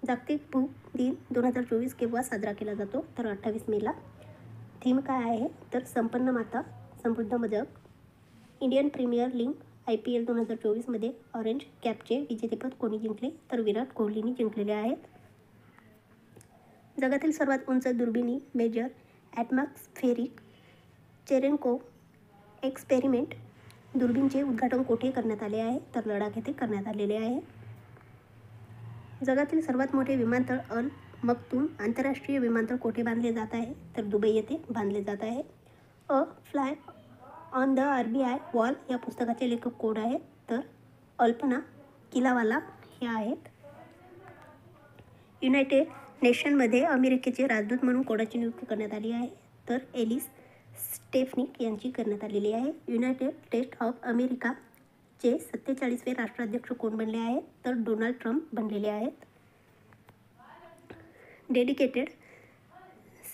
जागतिक भूक दिन 2024 केव्हा साजरा केला जातो? तर 28 मेला. थीम काय आहे? तर संपन्न माता समृद्ध जग. इंडियन प्रीमियर लीग IPL 2024मध्ये ऑरेंज कॅपचे विजेतेपद कोणी जिंकले? तर विराट कोहलीने जिंकलेले आहेत. जगातील सर्वात उंच दुर्बिणी मेजर ॲटमॉस्फेरिक चेरेन्कोव्ह एक्सपेरिमेंट दुर्बीणचे उद्घाटन कोठे करण्यात आले आहे? तर लडाख येथे करण्यात आलेले आहे. जगातील सर्वात मोठे विमानतळ अल मक्तूम आंतरराष्ट्रीय विमानतळ कोठे बांधले जात आहे? तर दुबई येथे बांधले जात आहे. A fly on the RBI wall या पुस्तकाचे लेखक कोण आहेत? तर अल्पना किलावाला हे आहेत. युनायटेड नेशनमध्ये अमेरिकेचे राजदूत म्हणून कोणाची नियुक्ती करण्यात आली आहे? तर एलिस स्टेफनिक यांची करण्यात आलेली आहे. युनायटेड स्टेट्स ऑफ अमेरिकाचे 47वे राष्ट्राध्यक्ष कोण बनले आहेत? तर डोनाल्ड ट्रम्प बनलेले आहेत. डेडिकेटेड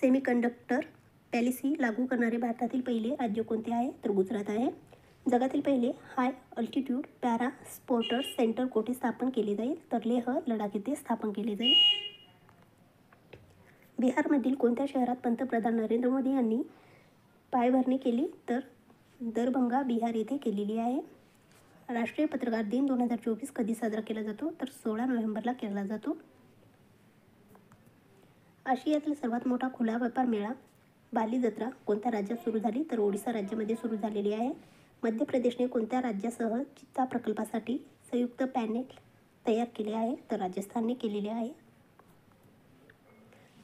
सेमीकंडक्टर पॉलिसी लागू करणारे भारतातील पहिले राज्य कोणते आहे? तर गुजरात आहे. जगातील पहिले high altitude para sporters centre कोठे स्थापन केले जाईल? तर लेह लडाख येथे स्थापन केले जाईल. बिहारमधील कोणत्या शहरात पंतप्रधान नरेंद्र मोदी यांनी पायभरणी केली? तर दरभंगा बिहार येथे केलेली आहे. राष्ट्रीय पत्रकार दिन 2024 कधी साजरा केला जातो? तर 16 नोव्हेंबरला केला जातो. आशियातील सर्वात मोठा खुला व्यापार मेळा बाली जत्रा कोणत्या राज्यात सुरू झाली? तर ओडिसा राज्यामध्ये सुरू झालेली आहे. मध्य प्रदेशने कोणत्या राज्यासह चित्ता प्रकल्पासाठी संयुक्त पॅनेल तयार केले आहे? तर राजस्थानने केलेले आहे.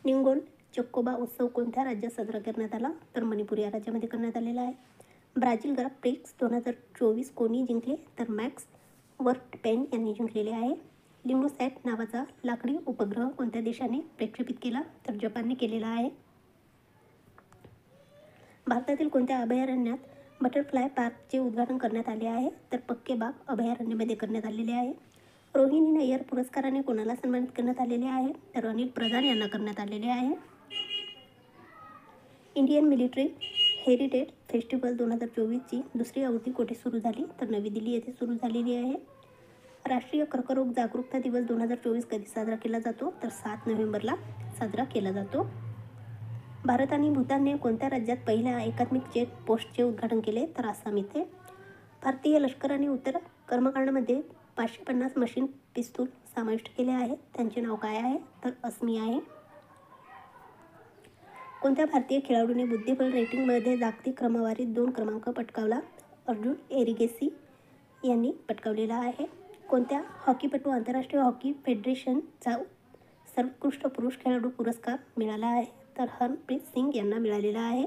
निंगोल चक्कोबा उत्सव कोणत्या राज्यात साजरा करण्यात आला? तर मणिपूर या राज्यामध्ये करण्यात आलेला आहे. ब्राझील ग्रांड प्रिक्स 2024 कोणी जिंकले? तर मॅक्स वर्स्टपेन यांनी जिंकलेले आहे. लिंगोसॅट नावाचा लाकडी उपग्रह कोणत्या देशाने प्रक्षेपित केला? तर जपानने केलेला आहे. भारतातील कोणत्या अभयारण्यात बटरफ्लाय पार्कचे उद्घाटन करण्यात आले आहे? तर पक्केबाग अभयारण्यामध्ये करण्यात आलेले आहे. रोहिणी नय्यर पुरस्काराने कोणाला सन्मानित करण्यात आलेले आहे? तर अनिल प्रधान यांना करण्यात आलेले आहे. इंडियन मिलिटरी हेरिटेज फेस्टिवल 2024ची दुसरी आवृत्ती कोठे सुरू झाली? तर नवी दिल्ली येथे सुरू झालेली आहे. राष्ट्रीय कर्करोग जागरूकता दिवस 2024 कधी साजरा केला जातो? तर 7 नोव्हेंबरला साजरा केला जातो. भारत आणि भूतानने कोणत्या राज्यात पहिल्या एकात्मिक चेक पोस्टचे उद्घाटन केले? तर आसाम येथे. भारतीय लष्कराने उत्तर कर्मकांडमध्ये 550 मशीन पिस्तूल समाविष्ट केले आहेत. त्यांचे नाव काय आहे? तर अस्मी आहे. कोणत्या भारतीय खेळाडूने बुद्धिबळ रेटिंगमध्ये जागतिक क्रमवारीत 2 क्रमांक पटकावला? अर्जुन एरिगेसी यांनी पटकावलेला आहे. कोणत्या हॉकीपटू आंतरराष्ट्रीय हॉकी फेडरेशनचा सर्वोत्कृष्ट पुरुष खेळाडू पुरस्कार मिळाला आहे? तर हरप्रीत सिंग यांना मिळालेला आहे.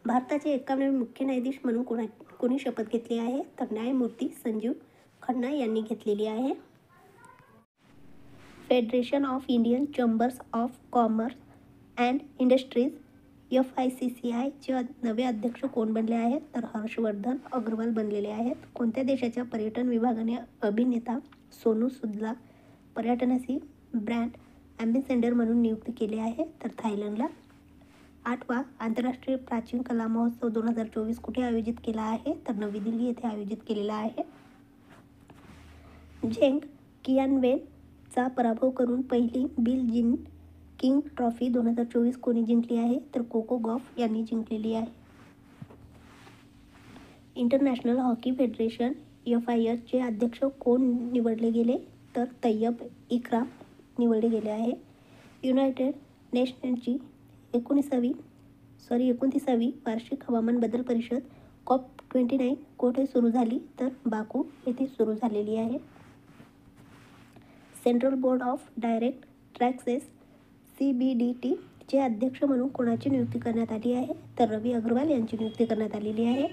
भारताचे 51वे मुख्य न्यायाधीश म्हणून कोणी शपथ घेतली आहे? तर न्यायमूर्ती संजीव खन्ना यांनी घेतलेली आहे. Federation of Indian chambers of commerce and industries FICCIचे नवे अध्यक्ष कोण बनले आहेत? तर हर्षवर्धन अग्रवाल बनलेले आहेत. कोणत्या देशाच्या पर्यटन विभागाने अभिनेता सोनू सूदला पर्यटनाची ब्रँड ॲम्बॅसेडर म्हणून नियुक्त केले आहे? तर थायलंडला. 8वा आंतरराष्ट्रीय प्राचीन कला महोत्सव 2024 कुठे आयोजित केला आहे? तर नवी दिल्ली येथे आयोजित केलेला आहे. झेंग कियानवेनचा पराभव करून पहिली बिल जीन किंग ट्रॉफी 2024 कोणी जिंकली आहे? तर कोको गॉफ यांनी जिंकलेली आहे. इंटरनॅशनल हॉकी फेडरेशन FIH चे अध्यक्ष कोण निवडले गेले? तर तय्यब इक्राम निवडले गेले आहे. युनायटेड नेशन्सची 29वी वार्षिक हवामान बदल परिषद COP29 कोठे सुरू झाली? तर बाकू येथे सुरू झालेली आहे. Central board of direct taxes CBDT चे अध्यक्ष म्हणून कोणाची नियुक्ती करण्यात आली आहे? तर रवी अग्रवाल यांची नियुक्ती करण्यात आलेली आहे.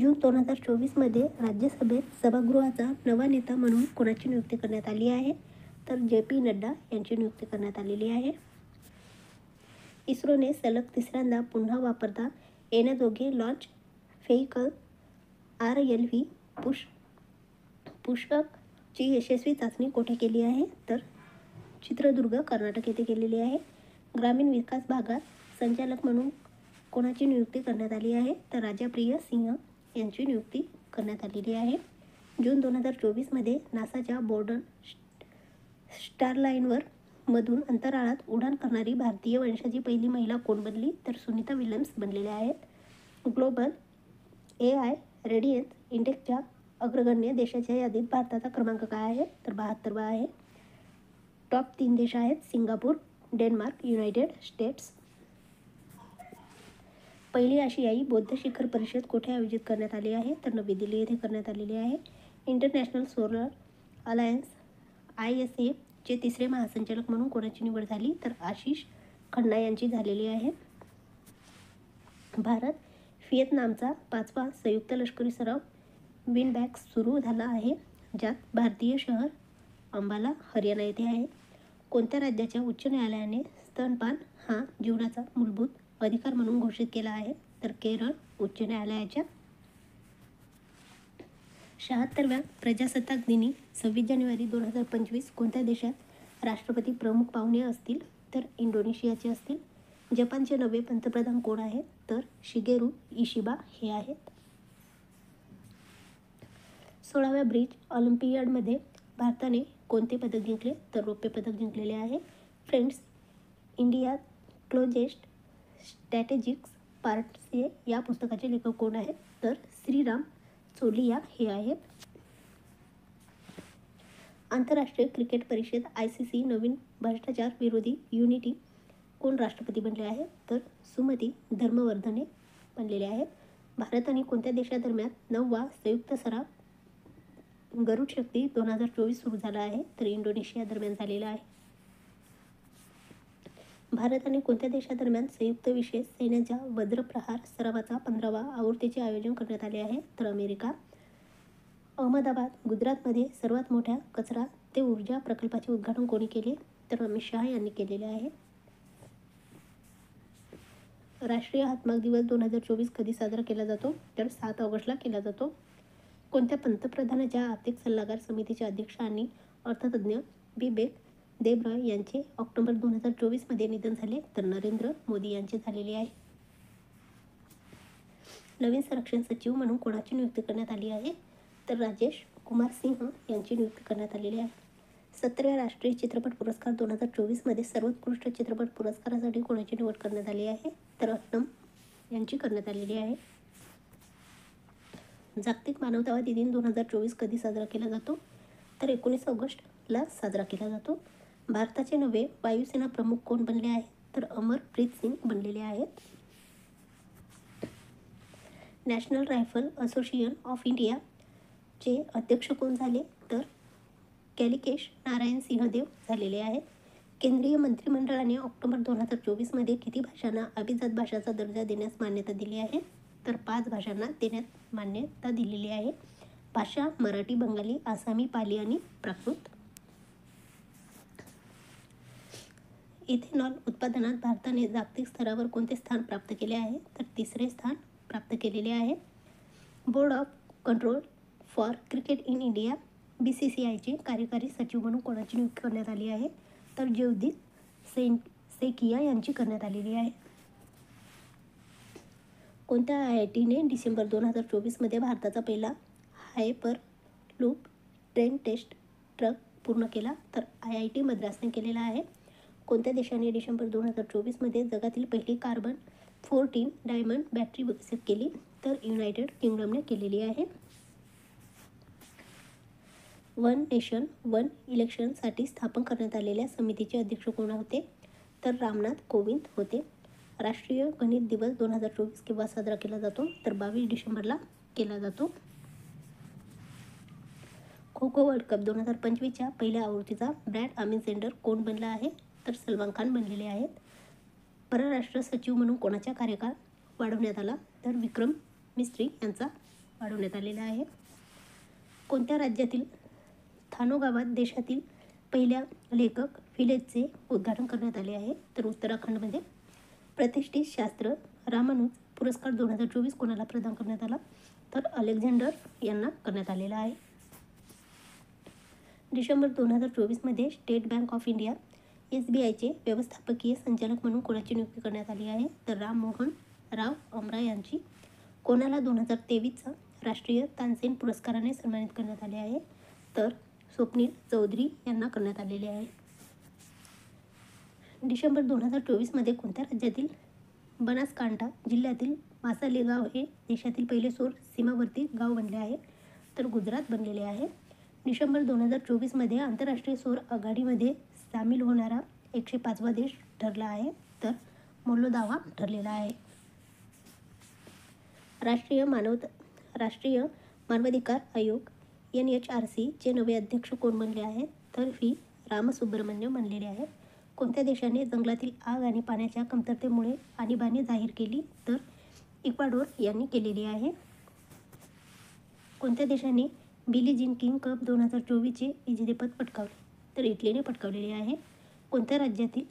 जून 2024मध्ये राज्यसभेत सभागृहाचा नवा नेता म्हणून कोणाची नियुक्ती करण्यात आली आहे? तर JP नड्डा यांची नियुक्ती करण्यात आलेली आहे. इस्रोने सलग तिसऱ्यांदा पुन्हा वापरता येण्याजोगे लॉन्च व्हेइकल RLV पुष्पकची यशस्वी चाचणी कोठे केली आहे? तर चित्रदुर्ग, कर्नाटक येथे केलेली आहे. ग्रामीण विकास भागात संचालक म्हणून कोणाची नियुक्ती करण्यात आली आहे? तर राजाप्रिय सिंह यांची नियुक्ती करण्यात आलेली आहे. जून 2024मध्ये नासाच्या बोर्डन स्टारलाइनर मधून अंतराळात उड्डाण करणारी भारतीय वंशाची पहिली महिला कोण बनली? तर सुनीता विल्यम्स बनलेल्या आहेत. ग्लोबल AI रेडियन्स इंडेक्सच्या अग्रगण्य देशाच्या यादीत भारताचा क्रमांक काय आहे? तर 72वा आहे. टॉप 3 देश आहेत सिंगापूर, डेन्मार्क, युनायटेड स्टेट्स. पहिली आशियाई बौद्ध शिखर परिषद कोठे आयोजित करण्यात आली आहे? तर नवी दिल्ली येथे करण्यात आलेली आहे. इंटरनॅशनल सोलर अलायन्स ISA चे तिसरे महासंचालक म्हणून कोणाची निवड झाली? तर आशिष खन्ना यांची झालेली आहे. भारत व्हिएतनामचा 5वा संयुक्त लष्करी सराव विनबॅक्स सुरू झाला आहे, ज्यात भारतीय शहर अंबाला, हरियाणा येथे आहे. कोणत्या राज्याच्या उच्च न्यायालयाने स्तनपान हा जीवनाचा मूलभूत अधिकार म्हणून घोषित केला आहे? तर केरळ उच्च न्यायालयाच्या. 76व्या प्रजासत्ताक दिनी 26 जानेवारी 2025 कोणत्या देशात राष्ट्रपती प्रमुख पाहुणे असतील? तर इंडोनेशियाचे असतील. जपानचे नवे पंतप्रधान कोण आहेत? तर शिगेरू इशिबा हे आहेत. 16व्या ब्रिज ऑलिम्पियाडमध्ये भारताने कोणते पदक जिंकले? तर रौप्य पदक जिंकलेले आहे. फ्रेंड्स इंडिया क्लोजेस्ट स्ट्रॅटेजिक्स पार्ट्स या पुस्तकाचे लेखक कोण आहेत? तर श्रीराम चोलिया हे आहेत. आंतरराष्ट्रीय क्रिकेट परिषद ICC नवीन भ्रष्टाचार विरोधी युनिटी कोण राष्ट्रपती बनले आहेत? तर सुमती धर्मवर्धने बनलेले आहेत. भारत आणि कोणत्या देशादरम्यान 9वा संयुक्त सराव गरुड शक्ती 2024 सुरू झाला आहे? तर इंडोनेशिया दरम्यान झालेला आहे. भारत आणि कोणत्या देशादरम्यान संयुक्त विशेष सैन्याच्या वज्रप्रहार सरावाचा 15वा आवृत्तीचे आयोजन करण्यात आले आहे? तर अमेरिका. अहमदाबाद, गुजरातमध्ये सर्वात मोठ्या कचरा ते ऊर्जा प्रकल्पाचे उद्घाटन कोणी केले? तर अमित शहा यांनी केलेले आहे. राष्ट्रीय हातमाग दिवस 2024 कधी साजरा केला जातो? तर 7 ऑगस्टला केला जातो. कोणत्या पंतप्रधानाच्या आर्थिक सल्लागार समितीचे अध्यक्ष आणि अर्थतज्ज्ञ बिबेक देबरॉय यांचे ऑक्टोबर 2024मध्ये निधन झाले? तर नरेंद्र मोदी यांचे झालेले आहे. नवीन संरक्षण सचिव म्हणून कोणाची नियुक्ती करण्यात आली आहे? तर राजेश कुमार सिंह यांची नियुक्ती करण्यात आलेली आहे. 17व्या राष्ट्रीय चित्रपट पुरस्कार 2024मध्ये सर्वोत्कृष्ट चित्रपट पुरस्कारासाठी कोणाची निवड करण्यात आली आहे? तर अट्टम यांची करण्यात आलेली आहे. जागतिक मानवतावादी दिन 2024 कधी साजरा केला जातो? तर 19 ऑगस्टला साजरा केला जातो. भारताचे नवे वायुसेना प्रमुख कोण बनले आहेत? तर अमरप्रीत सिंग बनलेले आहेत. नॅशनल रायफल असोसिएशन ऑफ इंडियाचे अध्यक्ष कोण झाले? तर कॅलिकेश नारायण सिंहदेव झालेले आहेत. केंद्रीय मंत्रिमंडळाने ऑक्टोबर 2024मध्ये किती भाषांना अभिजात भाषाचा दर्जा देण्यास मान्यता दिली आहे? तर 5 भाषांना देण्यात मान्यता दिलेली आहे. भाषा मराठी, बंगाली, आसामी, पाली आणि प्राकृत. इथेनॉल उत्पादनात भारताने जागतिक स्तरावर कोणते स्थान प्राप्त केले आहे? तर 3रे स्थान प्राप्त केलेले आहे. Board of control for cricket in India BCCIचे कार्यकारी सचिव म्हणून कोणाची नियुक्ती करण्यात आली आहे? तर जयदीप सेकिया यांची करण्यात आलेली आहे. कोणत्या IITने डिसेंबर 2024मध्ये भारताचा पहिला hyperloop train test track पूर्ण केला? तर IIT मद्रासने केलेला आहे. कोणत्या देशाने डिसेंबर 2024मध्ये जगातील पहिली कार्बन 14 डायमंड बॅटरी विकसित केली? तर युनायटेड किंगडमने केलेली आहे. वन नेशन वन इलेक्शनसाठी स्थापन करण्यात आलेल्या समितीचे अध्यक्ष कोण होते? तर रामनाथ कोविंद होते. राष्ट्रीय गणित दिवस 2024 केव्हा साजरा केला जातो? तर 22 डिसेंबरला केला जातो. खो खो वर्ल्ड कप 2025च्या पहिल्या आवृत्तीचा ब्रँड अँबॅसेडर कोण बनला आहे? तर सलमान खान बनलेले आहेत. परराष्ट्र सचिव म्हणून कोणाचा कार्यकाळ वाढवण्यात आला? तर विक्रम मिस्त्री यांचा वाढवण्यात आलेला आहे. कोणत्या राज्यातील थानो गावात देशातील पहिल्या लेखक व्हिलेजचे उद्घाटन करण्यात आले आहे? तर उत्तराखंडमध्ये. प्रतिष्ठित शास्त्र रामानुज पुरस्कार 2024 कोणाला प्रदान करण्यात आला? तर अलेक्झांडर यांना करण्यात आलेला आहे. डिसेंबर 2024मध्ये स्टेट बँक ऑफ इंडिया SBIचे व्यवस्थापकीय संचालक म्हणून कोणाची नियुक्ती करण्यात आली आहे? तर राममोहन राव अमरा यांची. कोणाला 2023चा राष्ट्रीय तानसेन पुरस्काराने सन्मानित करण्यात आले आहे? तर स्वप्नील चौधरी यांना करण्यात आलेले आहे. डिसेंबर 2024मध्ये कोणत्या राज्यातील बनासकांठा जिल्ह्यातील मासाली गाव हे देशातील पहिले सौर सीमावर्ती गाव बनले आहे? तर गुजरात बनलेले आहे. डिसेंबर 2024मध्ये आंतरराष्ट्रीय सौर आघाडीमध्ये सामील होणारा 105वा देश ठरला आहे? तर मोल्दोवा ठरलेला आहे. राष्ट्रीय मानवाधिकार आयोग NHRC चे नवे अध्यक्ष कोण बनले आहेत? तर व्ही रामसुब्रमण्यम बनलेले आहेत. कोणत्या देशाने जंगलातील आग आणि पाण्याच्या कमतरतेमुळे आणीबाणी जाहीर केली? तर इक्वाडोर यांनी केलेली आहे. कोणत्या देशाने बिली जीन किंग कप 2024चे विजेतेपद पटकावले? तर इटलीने पटकावलेले आहे. कोणत्या राज्यातील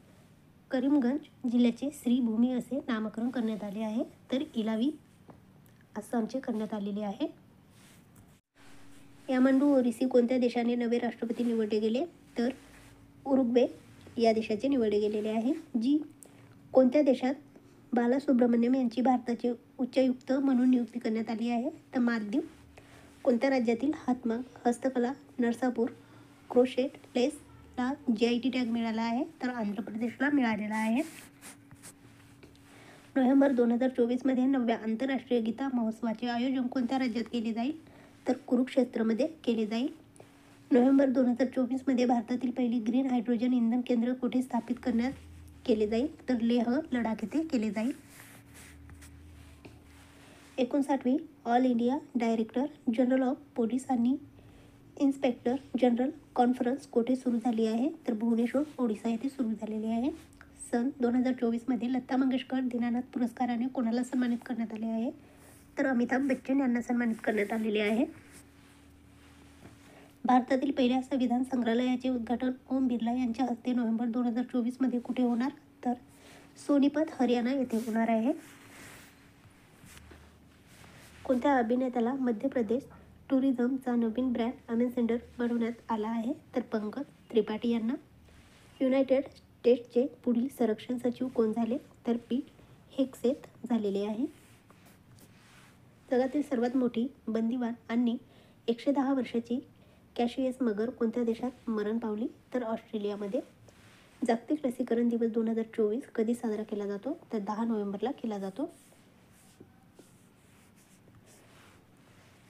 करीमगंज जिल्ह्याचे श्रीभूमी असे नामकरण करण्यात आले आहे? तर इलावी आसामचे करण्यात आलेले आहे. यामांडू ओरिसी कोणत्या देशाने नवे राष्ट्रपती निवडले गेले? तर उरुग्वे या देशाचे निवडले गेलेले आहे. कोणत्या देशात बालासुब्रमण्यम यांची भारताचे उच्चायुक्त म्हणून नियुक्ती करण्यात आली आहे? तर मालदीव. कोणत्या राज्यातील हातमाग हस्तकला नरसापूर क्रोशेट लेसला GIT टॅग मिळाला आहे? तर आंध्र प्रदेशला मिळालेला आहे. नोव्हेंबर 2024मध्ये 9व्या आंतरराष्ट्रीय गीता महोत्सवाचे आयोजन कोणत्या राज्यात केले जाईल? तर कुरुक्षेत्रमध्ये केले जाईल. नोव्हेंबर 2024मध्ये भारतातील पहिली ग्रीन हायड्रोजन इंधन केंद्र कुठे स्थापित करण्यात केले जाईल? तर लेह लडाख येथे केले जाईल. 59वी all India director general of police आणि इन्स्पेक्टर जनरल कॉन्फरन्स कोठे सुरू झाली आहे? तर भुवनेश्वर ओडिसा येथे सुरू झालेली आहे. सन 2024मध्ये लता मंगेशकर दीनानाथ पुरस्काराने कोणाला सन्मानित करण्यात आले आहे? तर अमिताभ बच्चन यांना सन्मानित करण्यात आलेले आहे. भारतातील पहिल्या संविधान संग्रहालयाचे उद्घाटन ओम बिर्ला यांच्या हस्ते नोव्हेंबर 2024मध्ये कुठे होणार? तर सोनीपत हरियाणा येथे होणार आहे. कोणत्या अभिनेत्याला मध्य प्रदेश टुरिझमचा नवीन ब्रँड अँबॅसेडर बनवण्यात आला आहे? तर पंकज त्रिपाठी यांना. युनायटेड स्टेट्सचे पुढील संरक्षण सचिव कोण झाले? तर पीट हेग्सेथ झालेले आहे. जगातील सर्वात मोठी बंदिवान आणि 110 वर्षाची कॅशियस मगर कोणत्या देशात मरण पावली? तर ऑस्ट्रेलियामध्ये. जागतिक लसीकरण दिवस 2024 कधी साजरा केला जातो? तर 10 नोव्हेंबरला केला जातो.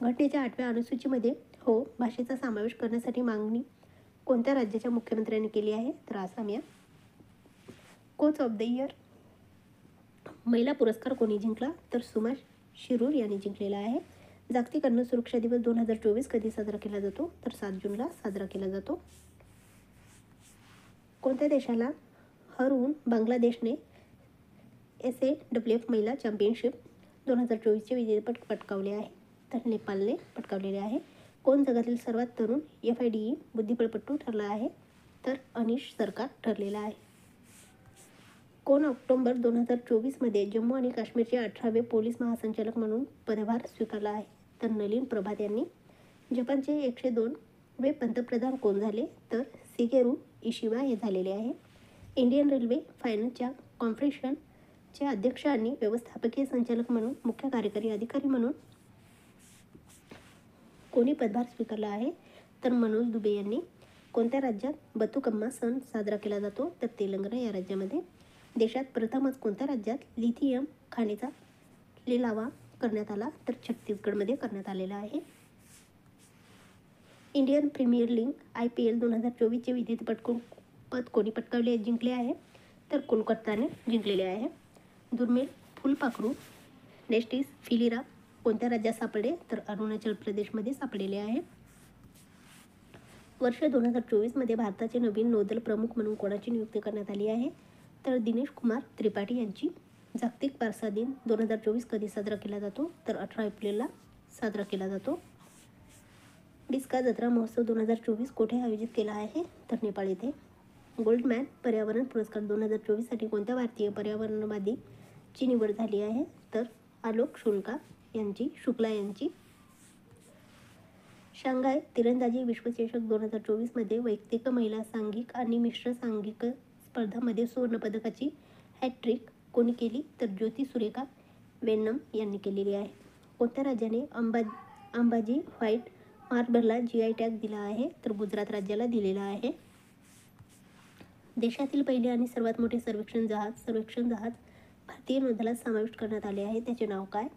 घटनेच्या 8व्या अनुसूचीमध्ये भाषेचा समावेश करण्यासाठी मागणी कोणत्या राज्याच्या मुख्यमंत्र्यांनी केली आहे? तर आसाम या. कोच ऑफ द इयर महिला पुरस्कार कोणी जिंकला? तर सुमा शिरूर यांनी जिंकलेला आहे. जागतिक अन्न सुरक्षा दिवस 2024 कधी साजरा केला जातो? तर 7 जूनला साजरा केला जातो. कोणत्या देशाला हरवून बांगलादेशने SAWF महिला चॅम्पियनशिप 2024चे विजेतेपद पटकावले आहे? तर नेपाळने पटकावलेले आहे. कोण जगातील सर्वात तरुण FIDE बुद्धिबळपटू ठरला आहे? तर अनिश सरकार ठरलेला आहे. कोण ऑक्टोबर 2024मध्ये जम्मू आणि काश्मीरचे 18वे पोलीस महासंचालक म्हणून पदभार स्वीकारला आहे? तर नलीन प्रभात यांनी. जपानचे 102वे पंतप्रधान कोण झाले? तर शिगेरू इशिबा हे झालेले आहे. इंडियन रेल्वे फायनान्सच्या कॉर्पोरेशनचे अध्यक्ष आणि व्यवस्थापकीय संचालक म्हणून मुख्य कार्यकारी अधिकारी म्हणून कोणी पदभार स्वीकारला आहे? तर मनोज दुबे यांनी. कोणत्या राज्यात बतुकम्मा सण साजरा केला जातो? तर तेलंगणा या राज्यामध्ये. देशात प्रथमच कोणत्या राज्यात लिथियम खाणीचा लिलावा करण्यात आला? तर छत्तीसगडमध्ये करण्यात आलेला आहे. इंडियन प्रीमियर लीग IPL 2024चे विजेतेपद कोणी जिंकले आहे? तर कोलकाताने जिंकलेले आहे. दुर्मिळ फुलपाखरू नेस्टिस फिलिरा कोणत्या राज्यात सापडले? तर अरुणाचल प्रदेशमध्ये सापडलेले आहे. वर्ष 2024मध्ये भारताचे नवीन नौदल प्रमुख म्हणून कोणाची नियुक्ती करण्यात आली आहे? तर दिनेश कुमार त्रिपाठी यांची. जागतिक वारसा दिन 2024 कधी साजरा केला जातो? तर 18 एप्रिलला साजरा केला जातो. डिस्का जत्रा महोत्सव 2024 कोठे आयोजित केला आहे? तर नेपाळ येथे. गोल्डमॅन पर्यावरण पुरस्कार 2024साठी कोणत्या भारतीय पर्यावरणवादीची निवड झाली आहे? तर आलोक शुक्ला यांची. शांघाय तिरंदाजी विश्वचषक 2024मध्ये वैयक्तिक महिला सांघिक आणि मिश्र सांघिक स्पर्धांमध्ये सुवर्णपदकाची हॅट्रिक कोणी केली? तर ज्योती सुरेखा वेन्नम यांनी केलेली आहे. कोणत्या राज्याने अंबाजी व्हाईट मार्बलला GI टॅग दिला आहे? तर गुजरात राज्याला दिलेला आहे. देशातील पहिले आणि सर्वात मोठे सर्वेक्षण जहाज भारतीय नौदलात समाविष्ट करण्यात आले आहे. त्याचे नाव काय?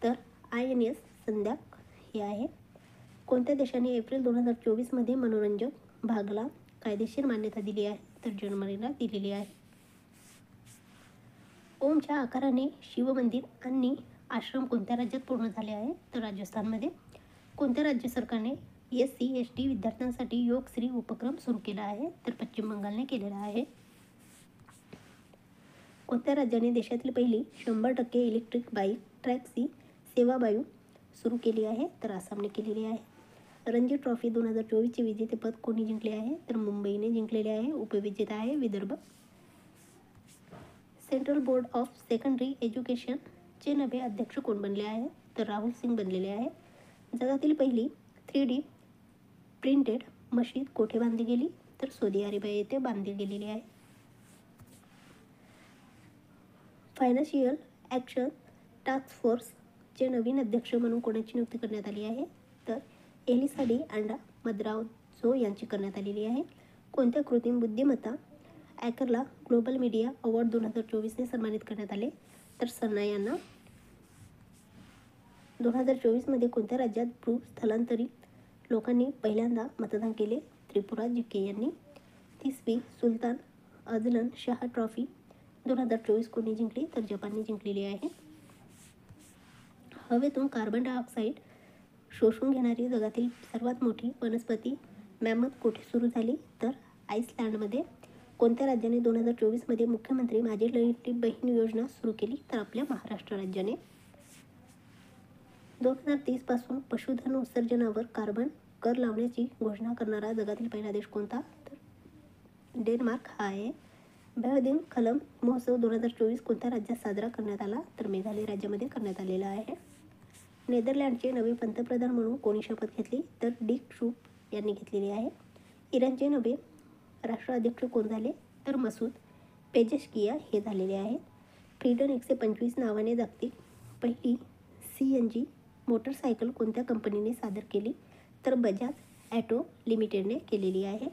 तर INS संध्याक हे आहे. कोणत्या देशाने एप्रिल 2024मध्ये मनोरंजक भागला कायदेशीर मान्यता दिली आहे? तर जर्मनीला दिलेली आहे. ओमच्या आकाराने शिवमंदिर आणि आश्रम कोणत्या राज्यात पूर्ण झाले आहे? तर राजस्थानमध्ये. कोणत्या राज्य सरकारने SC/ST विद्यार्थ्यांसाठी योगश्री उपक्रम सुरू केला आहे? तर पश्चिम बंगालने केलेला आहे. कोणत्या राज्याने देशातील पहिली 100% इलेक्ट्रिक बाईक ट्रॅक्सी सेवा वायू सुरू केली आहे? तर आसामने केलेली आहे. रणजी ट्रॉफी 2024चे विजेतेपद कोणी जिंकले आहे? तर मुंबईने जिंकलेले आहे. उपविजेता आहे Vidarbha. Central board of secondary एज्युकेशनचे नवे अध्यक्ष कोण बनले आहे? तर राहुल सिंग बनलेले आहे. जगातील पहिली 3D प्रिंटेड मशीद कोठे बांधली गेली? तर सौदी अरेबिया येथे बांधली गेलेली आहे. फायनान्शियल ॲक्शन टास्क फोर्सचे नवीन अध्यक्ष म्हणून कोणाची नियुक्ती करण्यात आली आहे? तर एलिसा डी अँडा मद्राझो यांची करण्यात आलेली आहे. कोणत्या कृत्रिम बुद्धिमत्ता ॲकरला ग्लोबल मीडिया अवॉर्ड 2024ने सन्मानित करण्यात आले? तर सन्ना यांना. 2024मध्ये कोणत्या राज्यात भूस्थलांतरित लोकांनी पहिल्यांदा मतदान केले? त्रिपुरा JK यांनी. 30वी सुलतान अझलन शाह ट्रॉफी 2024 कोणी जिंकली? तर जपानने जिंकलेली आहे. हवेतून कार्बन डायऑक्साईड शोषून घेणारी जगातील सर्वात मोठी वनस्पती मॅमथ कोठे सुरू झाली? तर आईसलँडमध्ये. कोणत्या राज्याने 2024मध्ये मुख्यमंत्री माझी लाडकी बहीण योजना सुरू केली? तर आपल्या महाराष्ट्र राज्याने. 2030 पासून पशुधन उत्सर्जनावर कार्बन कर लावण्याची घोषणा करणारा जगातील पहिला देश कोणता? तर डेन्मार्क हा आहे. बहदीन खलम महोत्सव 2024 कोणत्या राज्यात साजरा करण्यात आला? तर मेघालय राज्यामध्ये करण्यात आलेला आहे. नेदरलँडचे नवे पंतप्रधान म्हणून कोणी शपथ घेतली? तर डिक शूप यांनी घेतलेली आहे. इराणचे नवे राष्ट्राध्यक्ष कोण झाले? तर मसूद पेजेशकिया हे झालेले आहेत. फ्रीडम 125 नावाने जागतिक पहिली CNG मोटरसायकल कोणत्या कंपनीने सादर केली? तर बजाज ॲटो लिमिटेडने केलेली आहे.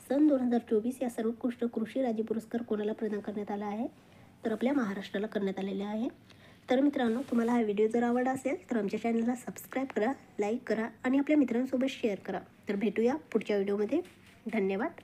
सन 2024 या सर्वोत्कृष्ट कृषी राज्य पुरस्कार कोणाला प्रदान करण्यात आला आहे? तर आपल्या महाराष्ट्राला करण्यात आलेला आहे. तर मित्रांनो, तुम्हाला हा व्हिडिओ जर आवडला असेल तर आमच्या चॅनलला सबस्क्राईब करा, लाईक करा आणि आपल्या मित्रांसोबत शेअर करा. तर भेटूया पुढच्या व्हिडिओमध्ये. धन्यवाद.